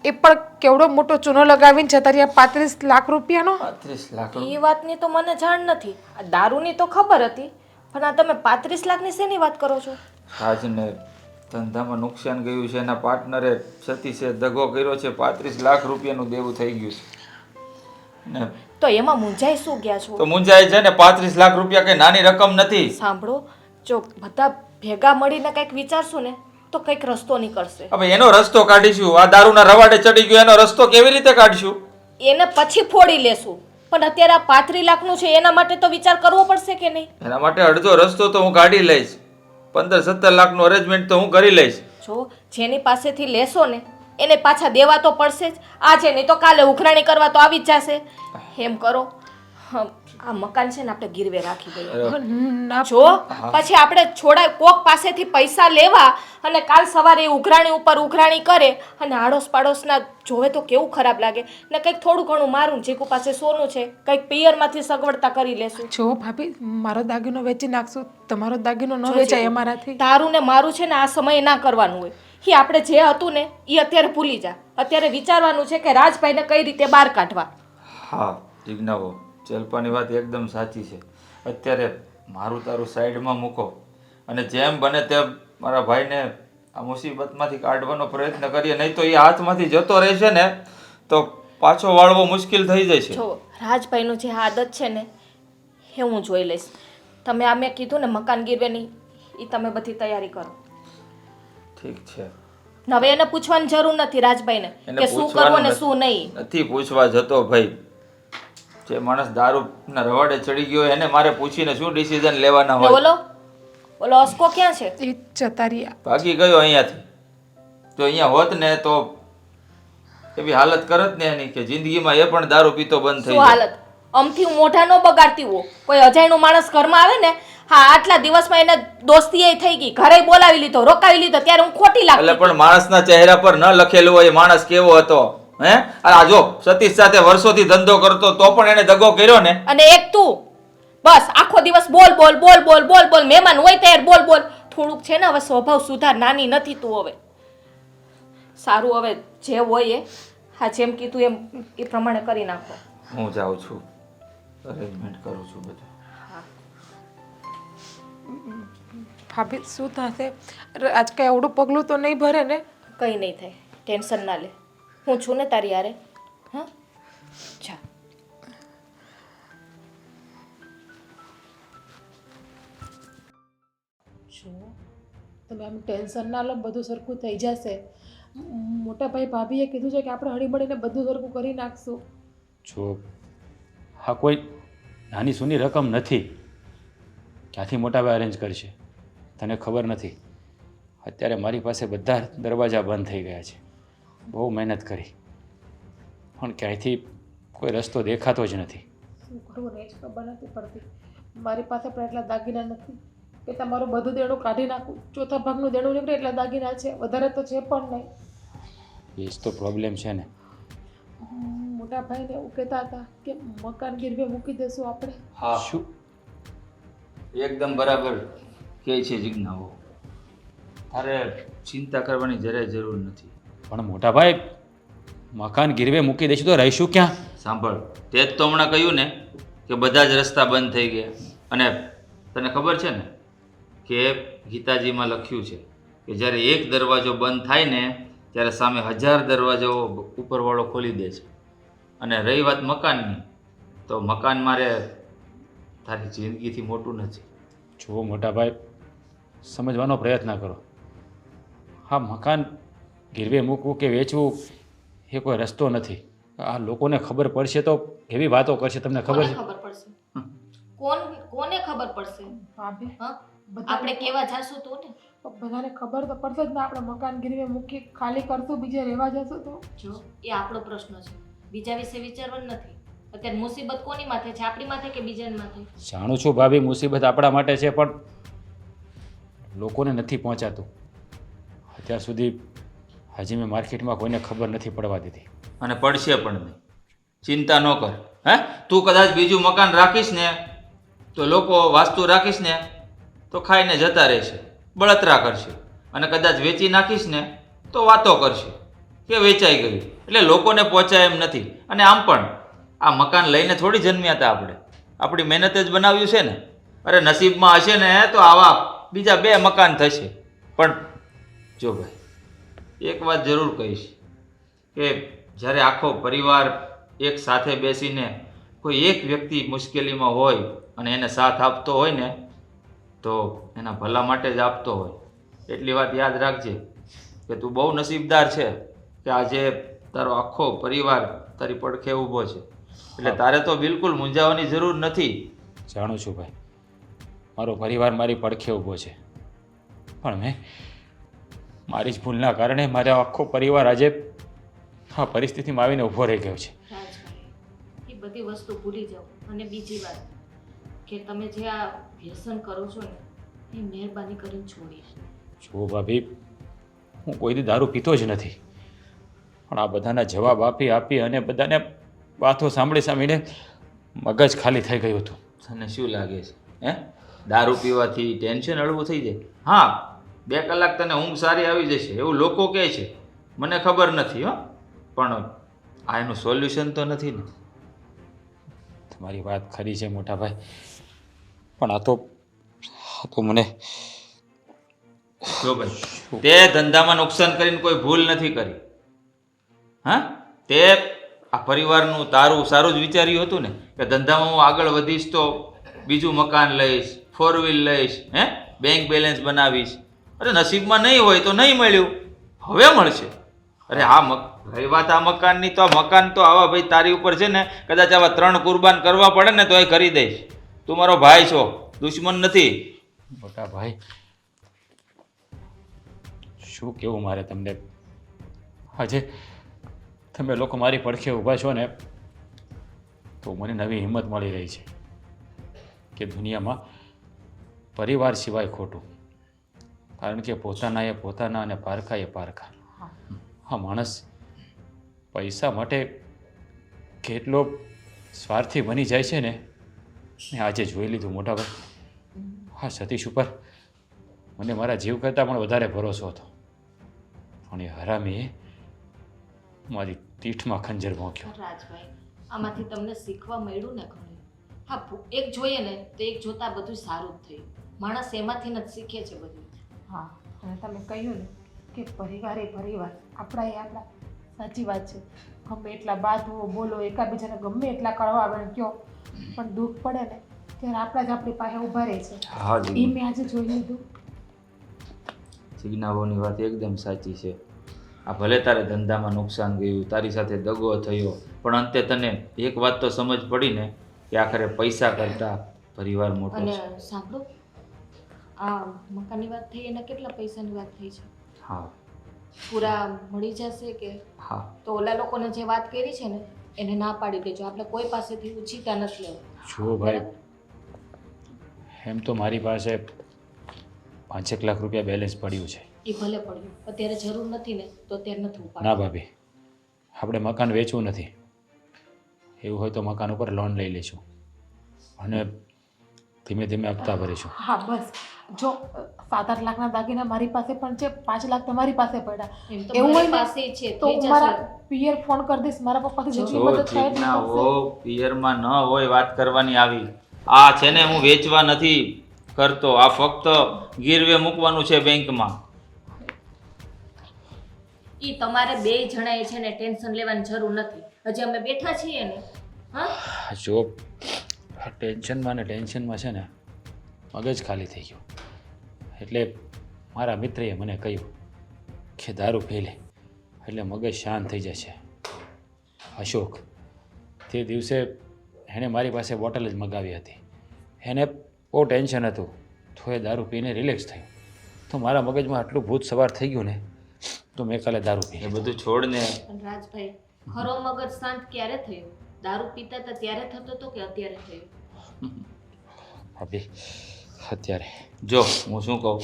એ પણ કેવડો મોટો ચૂનો લગાવીને જતા રહ્યા 35 લાખ રૂપિયાનો.
35 લાખ
એ વાતની તો મને જાણ નથી. આ દારૂની તો ખબર હતી પણ આ તમે 35 લાખની શેની વાત કરો છો?
રાજને ધંધામાં નુકસાન ગયું છે. એના પાર્ટનરે સતીશે દગો કર્યો છે. 35 લાખ રૂપિયાનું દેવું થઈ ગયું છે ને.
તો એમાં મૂંઝાઈ શું ગયા છો?
તો મુંજાય છે ને. 35 લાખ રૂપિયા કઈ નાની રકમ નથી.
સાંભળો, જો બધા ભેગા મળીને કંઈક વિચારશું ને તો કંઈક રસ્તો નીકળશે.
હવે એનો રસ્તો કાઢીશું. આ દારૂના રવાડે ચડી ગયો એનો રસ્તો કેવી રીતે કાઢીશું?
એને પછી ફોડી લેશું. પણ અત્યારે આ 35 લાખનું છે એના માટે તો વિચાર કરવો પડશે કે નહીં?
એના માટે અડધો રસ્તો તો હું કાઢી લઈશ. 15-17 લાખનું અરેન્જમેન્ટ તો હું કરી લઈશ.
જો જેની પાસેથી લેશો ને એને પાછા દેવા તો પડશે જ. આજે નહીં તો કાલે ઉઘરાણી કરવા તો આવી જ જશે. એમ કરો, આ મકાન છે ને આપણે ગીરવે રાખી દઈએ.
ના
જો પછી આપણે છોડાય કોક પાસેથી પૈસા લેવા અને કાલ સવારે એ ઉઘરાણી ઉપર ઉઘરાણી કરે અને આડોશ પાડોશના જોવે તો કેવું ખરાબ લાગે. ને કંઈક થોડું ઘણું મારું જીકુ પાસે સોનું છે કંઈક પિયરમાંથી સગવડતા કરી લેશું.
જો ભાભી મારો દાગીનો વેચી નાખશું, તમારો દાગીનો ન વેચાય અમારાથી.
તારું ને મારું છે ને આ સમયે ના કરવાનું હોય. એ આપણે જે હતું ને એ અત્યારે ભૂલી જા. અત્યારે વિચારવાનું છે કે રાજભાઈને કઈ રીતે બહાર કાઢવા.
હા જિજ્ઞાબો, જલ્પાની વાત એકદમ સાચી છે. અત્યારે મારું તારું સાઈડમાં મૂકો અને જેમ બને તેમ મારા ભાઈને આ મુસીબતમાંથી કાઢવાનો પ્રયત્ન કરીએ, નહીં તો એ હાથમાંથી જતો રહેશે ને તો પાછો વાળવો મુશ્કેલ થઈ જશે.
જો રાજભાઈનું જે આદત છે ને એ હું જોઈ લઈશ. તમે આ મેં કીધું ને મકાન ગીરવેની એ તમે બધી તૈયારી કરો.
ઠીક છે.
હવે એને પૂછવાની જરૂર નથી રાજભાઈને
એને
કે શું
પૂછવાનું
કરવું ને શું નહીં.
નથી પૂછવા જતો ભાઈ. જે માણસ દારૂના રવાડે ચડી ગયો એને મારે પૂછીને શું ડિસિઝન લેવાના
ને
હોય.
ઓલો અસ્કો ક્યાં છે?
એ જતા રહ્યા.
ભાગી ગયો અહીંયાથી. તો અહીંયા હોત ને તો એવી હાલત કરત ને એની કે જિંદગીમાં એ પણ દારૂ પીતો બંધ થઈ
શું
જાય.
હાલત? અમથી મોઢા ન બગાડતી હો. કોઈ અજાણ્યું માણસ ઘરમાં આવે ને, હા આટલા દિવસમાં એને દોસ્તી એ થઈ ગઈ, ઘરે બોલાવી લીધો, રોકાવી લીધો, ત્યારે હું ખોટી
એટલે
લાગતી.
પણ માણસના ચહેરા પર ન લખેલું હોય એ માણસ કેવો હતો. હે આ જો સતીશ સાથે વર્ષોથી ધંધો કરતો તો પણ એને દગો કર્યો ને.
અને એક તું બસ આખો દિવસ બોલ બોલ બોલ બોલ બોલ બોલ, મહેમાન હોય ત્યારે બોલ બોલ. થોડુંક છે ને હવે સ્વભાવ સુધાર, નાની નથી તું હવે. સારું હવે જે હોય એ હા જેમ કીધું એમ એ પ્રમાણે કરી નાખો.
હું જાઉં છું, અરેન્જમેન્ટ કરું છું બધું.
ભાભી શું થશે? આજ કઈ આવડું પગલું તો નહીં ભરે ને?
કંઈ નહીં થાય, ટેન્શન ના લે. હું છું ને તારી યારે. હા જા.
જો તમે આમ ટેન્શન ના લો, બધું સરખું થઈ જશે. મોટા ભાઈ ભાભીએ કીધું છે કે આપણે હળીમળીને બધું સરખું કરી નાખશું.
જો હા કોઈ નાની સૂની રકમ નથી, ક્યાંથી મોટા ભાઈ અરેન્જ કરશે તને ખબર નથી. અત્યારે મારી પાસે બધા દરવાજા બંધ થઈ ગયા છે. બહુ મહેનત કરી પણ ક્યાંયથી કોઈ રસ્તો દેખાતો જ નથી.
શું કરવું ને એ જ ખબર નથી પડતી. મારી પાસે પણ એટલા દાગીના નથી કે તમારું બધું દેણું કાઢી નાખું. ચોથા ભાગનું દેણું નીકળે એટલા દાગીના છે, વધારે તો છે પણ નહીં.
એ જ તો પ્રોબ્લેમ છે ને.
મોટા ભાઈને એવું કહેતા હતા કે મકાન ગીરવે મૂકી દેશું આપણે.
હા
શું?
એકદમ બરાબર કહે છે જિજ્ઞાઓ. તારે ચિંતા કરવાની જરાય જરૂર નથી.
પણ મોટા ભાઈ મકાન ગીરવે મૂકી દઈશું તો રહીશું ક્યાં?
સાંભળ, તે જ તો હમણાં કહ્યું ને કે બધા જ રસ્તા બંધ થઈ ગયા. અને તને ખબર છે ને કે ગીતાજીમાં લખ્યું છે કે જ્યારે એક દરવાજો બંધ થાય ને ત્યારે સામે 1000 દરવાજો ઉપરવાળો ખોલી દે છે. અને રહી વાત મકાનની, તો મકાન મારે તારી જિંદગીથી મોટું નથી.
જુઓ મોટા ભાઈ, સમજવાનો પ્રયત્ન કરો. હા મકાન ગીરવે મૂકવું કે વેચવું એ કોઈ રસ્તો નથી. આ લોકોને ખબર પડશે તો એવી વાતો કરશે, તમને ખબર છે?
ખબર પડશે? કોને ખબર પડશે?
ભાભી
હા
બધા
આપણે કેવા જાશું તો ને.
બધાને ખબર તો પડશે જ ને. આપણે મકાન ગીરવે મૂકી ખાલી કરશું, બીજે રહેવા જશું તો.
જો એ આપણો પ્રશ્ન છે, બીજા વિશે વિચારવાનું નથી. અત્યારે મુસીબત કોની માથે છે, આપણી માથે કે બીજાની માથે?
જાણું છું ભાભી મુસીબત આપણા માટે છે પણ લોકોને નથી પહોંચાતું. અત્યાર સુધી હજી મેં માર્કેટમાં કોઈને ખબર નથી પડવા દીધી.
અને પડશે પણ નહીં. ચિંતા ન કર. હે તું કદાચ બીજું મકાન રાખીશ ને તો લોકો વાસ્તુ રાખીશ ને તો ખાઈને જતા રહેશે, બળતરા કરશે. અને કદાચ વેચી નાખીશ ને તો વાતો કરશે કે વેચાઈ ગયું. એટલે લોકોને પહોંચાય એમ નથી. અને આમ પણ આ મકાન લઈને થોડી જન્મ્યા હતા આપણે, આપણી મહેનત જ બનાવ્યું છે ને. અરે નસીબમાં હશે ને તો આવા બીજા 2 મકાન થશે. પણ જો ભાઈ એક વાત જરૂર કહીશ કે જ્યારે આખો પરિવાર એક સાથે બેસીને કોઈ એક વ્યક્તિ મુશ્કેલીમાં હોય અને એને સાથ આપતો હોય ને તો એના ભલા માટે જ આપતો હોય. એટલી વાત યાદ રાખજે કે તું બહુ નસીબદાર છે કે આજે તારો આખો પરિવાર તારી પડખે ઊભો છે. એટલે તારે તો બિલકુલ મૂંઝાવાની જરૂર નથી.
જાણું છું ભાઈ, મારો પરિવાર મારી પડખે ઊભો છે પણ મેં મારી જ ભૂલના કારણે મારો આખો પરિવાર આજે આ પરિસ્થિતિમાં આવીને ઊભો રહી ગયો છે.
રાજભાઈ, એ બધી વસ્તુ ભૂલી જાઓ. અને બીજી વાત કે તમે જે આ વ્યસન કરો છો ને એ મહેરબાની કરીને છોડી.
જુઓ ભાભી, હું કોઈથી દારૂ પીતો જ નથી, પણ આ બધાના જવાબ આપી અને બધાને વાતો સાંભળીને મગજ ખાલી થઈ ગયું હતું.
તને શું લાગે છે હે દારૂ પીવાથી ટેન્શન હળવું થઈ જાય? હા, 2 કલાક તને ઊંઘ સારી આવી જશે એવું લોકો કહે છે, મને ખબર નથી હો, પણ આ એનું સોલ્યુશન તો નથી ને.
તમારી વાત ખરી છે મોટા ભાઈ, પણ આ તો મને
જો ભાઈ, તે ધંધામાં નુકસાન કરીને કોઈ ભૂલ નથી કરી. હા, તે આ પરિવારનું તારું સારું જ વિચાર્યું હતું ને કે ધંધામાં હું આગળ વધીશ તો બીજું મકાન લઈશ, 4 વ્હીલ લઈશ, બેંક બેલેન્સ બનાવીશ. અરે નસીબમાં નહીં હોય તો નહીં મળ્યું, હવે મળશે. અરે રહી વાત આ મકાનની, તો આ મકાન તો આવા ભાઈ તારી ઉપર છે ને કદાચ આવા 3 કુરબાન કરવા પડે ને તો એ કરી દઈશ. તું મારો ભાઈ છો, દુશ્મન નથી.
મોટા ભાઈ, શું કેવું મારે તમને? આજે તમે લોકો મારી પડખે ઊભા છો ને તો મને નવી હિંમત મળી રહી છે કે દુનિયામાં પરિવાર સિવાય ખોટું, કારણ કે પોતાના એ પોતાના અને પારકા એ પારકા. હા, માણસ પૈસા માટે કેટલો સ્વાર્થી બની જાય છે ને મેં આજે જોઈ લીધું મોટા ભાઈ. હા, સતીશ ઉપર મને મારા જીવ કરતાં પણ વધારે ભરોસો હતો, પણ એ હરામીએ મારી પીઠમાં ખંજર ભોંક્યો.
રાજભાઈ, આમાંથી તમને શીખવા મળ્યું ને ઘણું. હા, એક જોઈએ ને તો એક જોતા બધું સારું જ થયું. માણસ એમાંથી જ શીખે છે બધું.
હા, અને તમે કહ્યું ને કે પરિવાર એ પરિવાર, આપણા એ આપણા, સાચી વાત છે. ગમે એટલા બાદવો બોલો, એકાબીજાને ગમે એટલા કળવા આવે ને કયો, પણ દુઃખ પડે ને ત્યારે આપણા જ આપણી પાસે ઊભા રહે છે.
હા
એ મેં આજે જોઈ લીધું.
જીજ્ઞાઓની વાત એકદમ સાચી છે. આ ભલે તારે ધંધામાં નુકસાન ગયું, તારી સાથે દગો થયો, પણ અંતે તને એક વાત તો સમજ પડી ને કે આખરે પૈસા કરતા પરિવાર મોટો
અને
છે.
સાંભળો, આ મકાનની વાત થઈ એના કેટલા પૈસાની વાત થઈ છે?
હા
પૂરા મળી જશે કે?
હા,
તો ઓલા લોકોને જે વાત કરી છે ને એને ના પાડી દેજો. આપણે કોઈ પાસેથી ઉછીતા નથી લેવું.
જુઓ ભાઈ, એમ તો મારી પાસે 5 લાખ રૂપિયા બેલેન્સ પડ્યું છે.
એ ભલે પડ્યું, અત્યારે જરૂર નથી ને તો અત્યારે નથી
ના
ઉપાડવું.
ભાભી, આપણે મકાન વેચવું નથી. એવું હોય તો મકાન ઉપર લોન લઈ લઈશું અને ધીમે ધીમે હપ્તા ભરીશું.
હા બસ, જો 7-8 લાખના દાગીના મારી પાસે પણ છે, 5 લાખ તમારી પાસે પડ્યા.
એમ તો
એવું હોય
મારી
ને
પાસે છે,
તો
થઈ
હું
જશે.
મારા પિયર ફોન કરી દઈશ, મારા પપ્પાથી જેટલી
જો
મદદ થાય એટલી કરશે.
જીજ્ઞાઓ પિયરમાં ન હોય વાત કરવાની આવી. આ છે ને હું વેચવા નથી કરતો, આ ફક્ત ગીરવે મૂકવાનું છે બેંકમાં.
ઈ તમારે 2 જણાએ છે ને ટેન્શન લેવાની જરૂર નથી. હજી અમે બેઠા છીએ ને. હા,
જો ટેન્શનમાં ને ટેન્શનમાં છે ને મગજ ખાલી થઈ ગયું, એટલે મારા મિત્રએ મને કહ્યું કે દારૂ પી લે એટલે મગજ શાંત થઈ જશે. અશોક, તે દિવસે એણે મારી પાસે બોટલ જ મગાવી હતી. એને બહુ ટેન્શન હતું તો એ દારૂ પીને રિલેક્સ થયું. તો મારા મગજમાં આટલું ભૂત સવાર થઈ ગયું ને તો મેં કાલે દારૂ પી
એ
લીધું.
બધું છોડ ને.
પણ રાજભાઈ, ખરો મગજ શાંત ક્યારે થયો? દારૂ પીતા હતા ત્યારે થતો હતો કે અત્યારે થયો?
ભાભી, અત્યારે
જો હું શું કહું,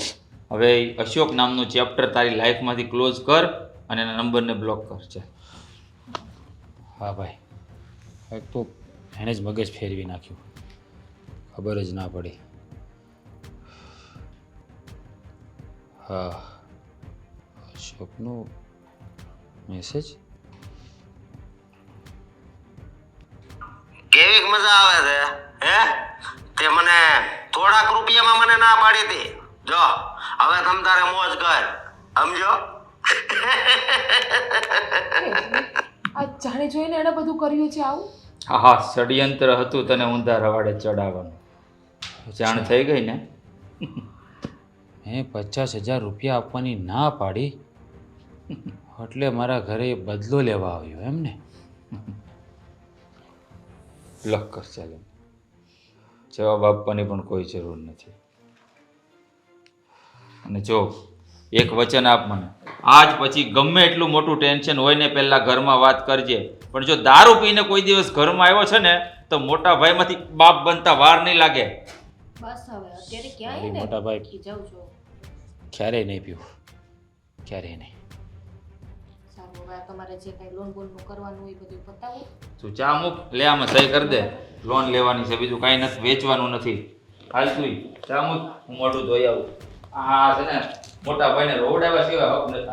હવે ઈ અશોક નામનું ચેપ્ટર તારી લાઈફમાંથી ક્લોઝ કર અને એના નંબરને બ્લોક કર છે.
હા ભાઈ, એક તો એણે જ મગજ ફેરવી નાખ્યું, ખબર જ ના પડી. હા, અશોકનો મેસેજ.
કેવી મજા આવે છે હે? તે મને થોડાક રૂપિયામાં મને ના પાડી હતી. જો હવે તમ તારે મોજ કર, સમજો?
આ જાણી જોઈને એણે બધું કર્યું છે આવું?
હા હા, ષડયંત્ર હતું તને ઊંધા રવાડે ચડાવવાનું. જાણ થઈ ગઈ ને?
મેં 50,000 રૂપિયા આપવાની ના પાડી એટલે મારા ઘરે બદલો લેવા આવ્યો એમ ને?
બ્લોક કર ચાલો. જવાબ આપવાની પણ કોઈ જરૂર નથી. અને જો એક વચન આપ મને, આજ પછી ગમે એટલું મોટું ટેન્શન હોય ને પહેલા ઘરમાં વાત કરજે, પણ જો દારૂ પીને કોઈ દિવસ ઘરમાં આવ્યો છે ને તો મોટા ભાઈમાંથી બાપ બનતા વાર નહીં લાગે.
બસ હવે અત્યારે ક્યાંય
મારી
ને
મોટા ભાઈ
ખીજાવ છો.
ક્યારેય નહીં પીવું, ક્યારેય નહીં.
સારું હવે આ તમારે જે કઈ લોન બોનનું કરવાનું હોય એ બધું પતાવો.
તું ચા મૂક, લે આમાં સહી કરી દે. લોન લેવાની છે, બીજું કાંઈ નથી, વેચવાનું નથી. હાલ તું ચા મૂક, હું મોઢું ધોઈ આવું. આ છે ને મોટા ભાઈને રોવડાવ્યા સિવાય હક નથી.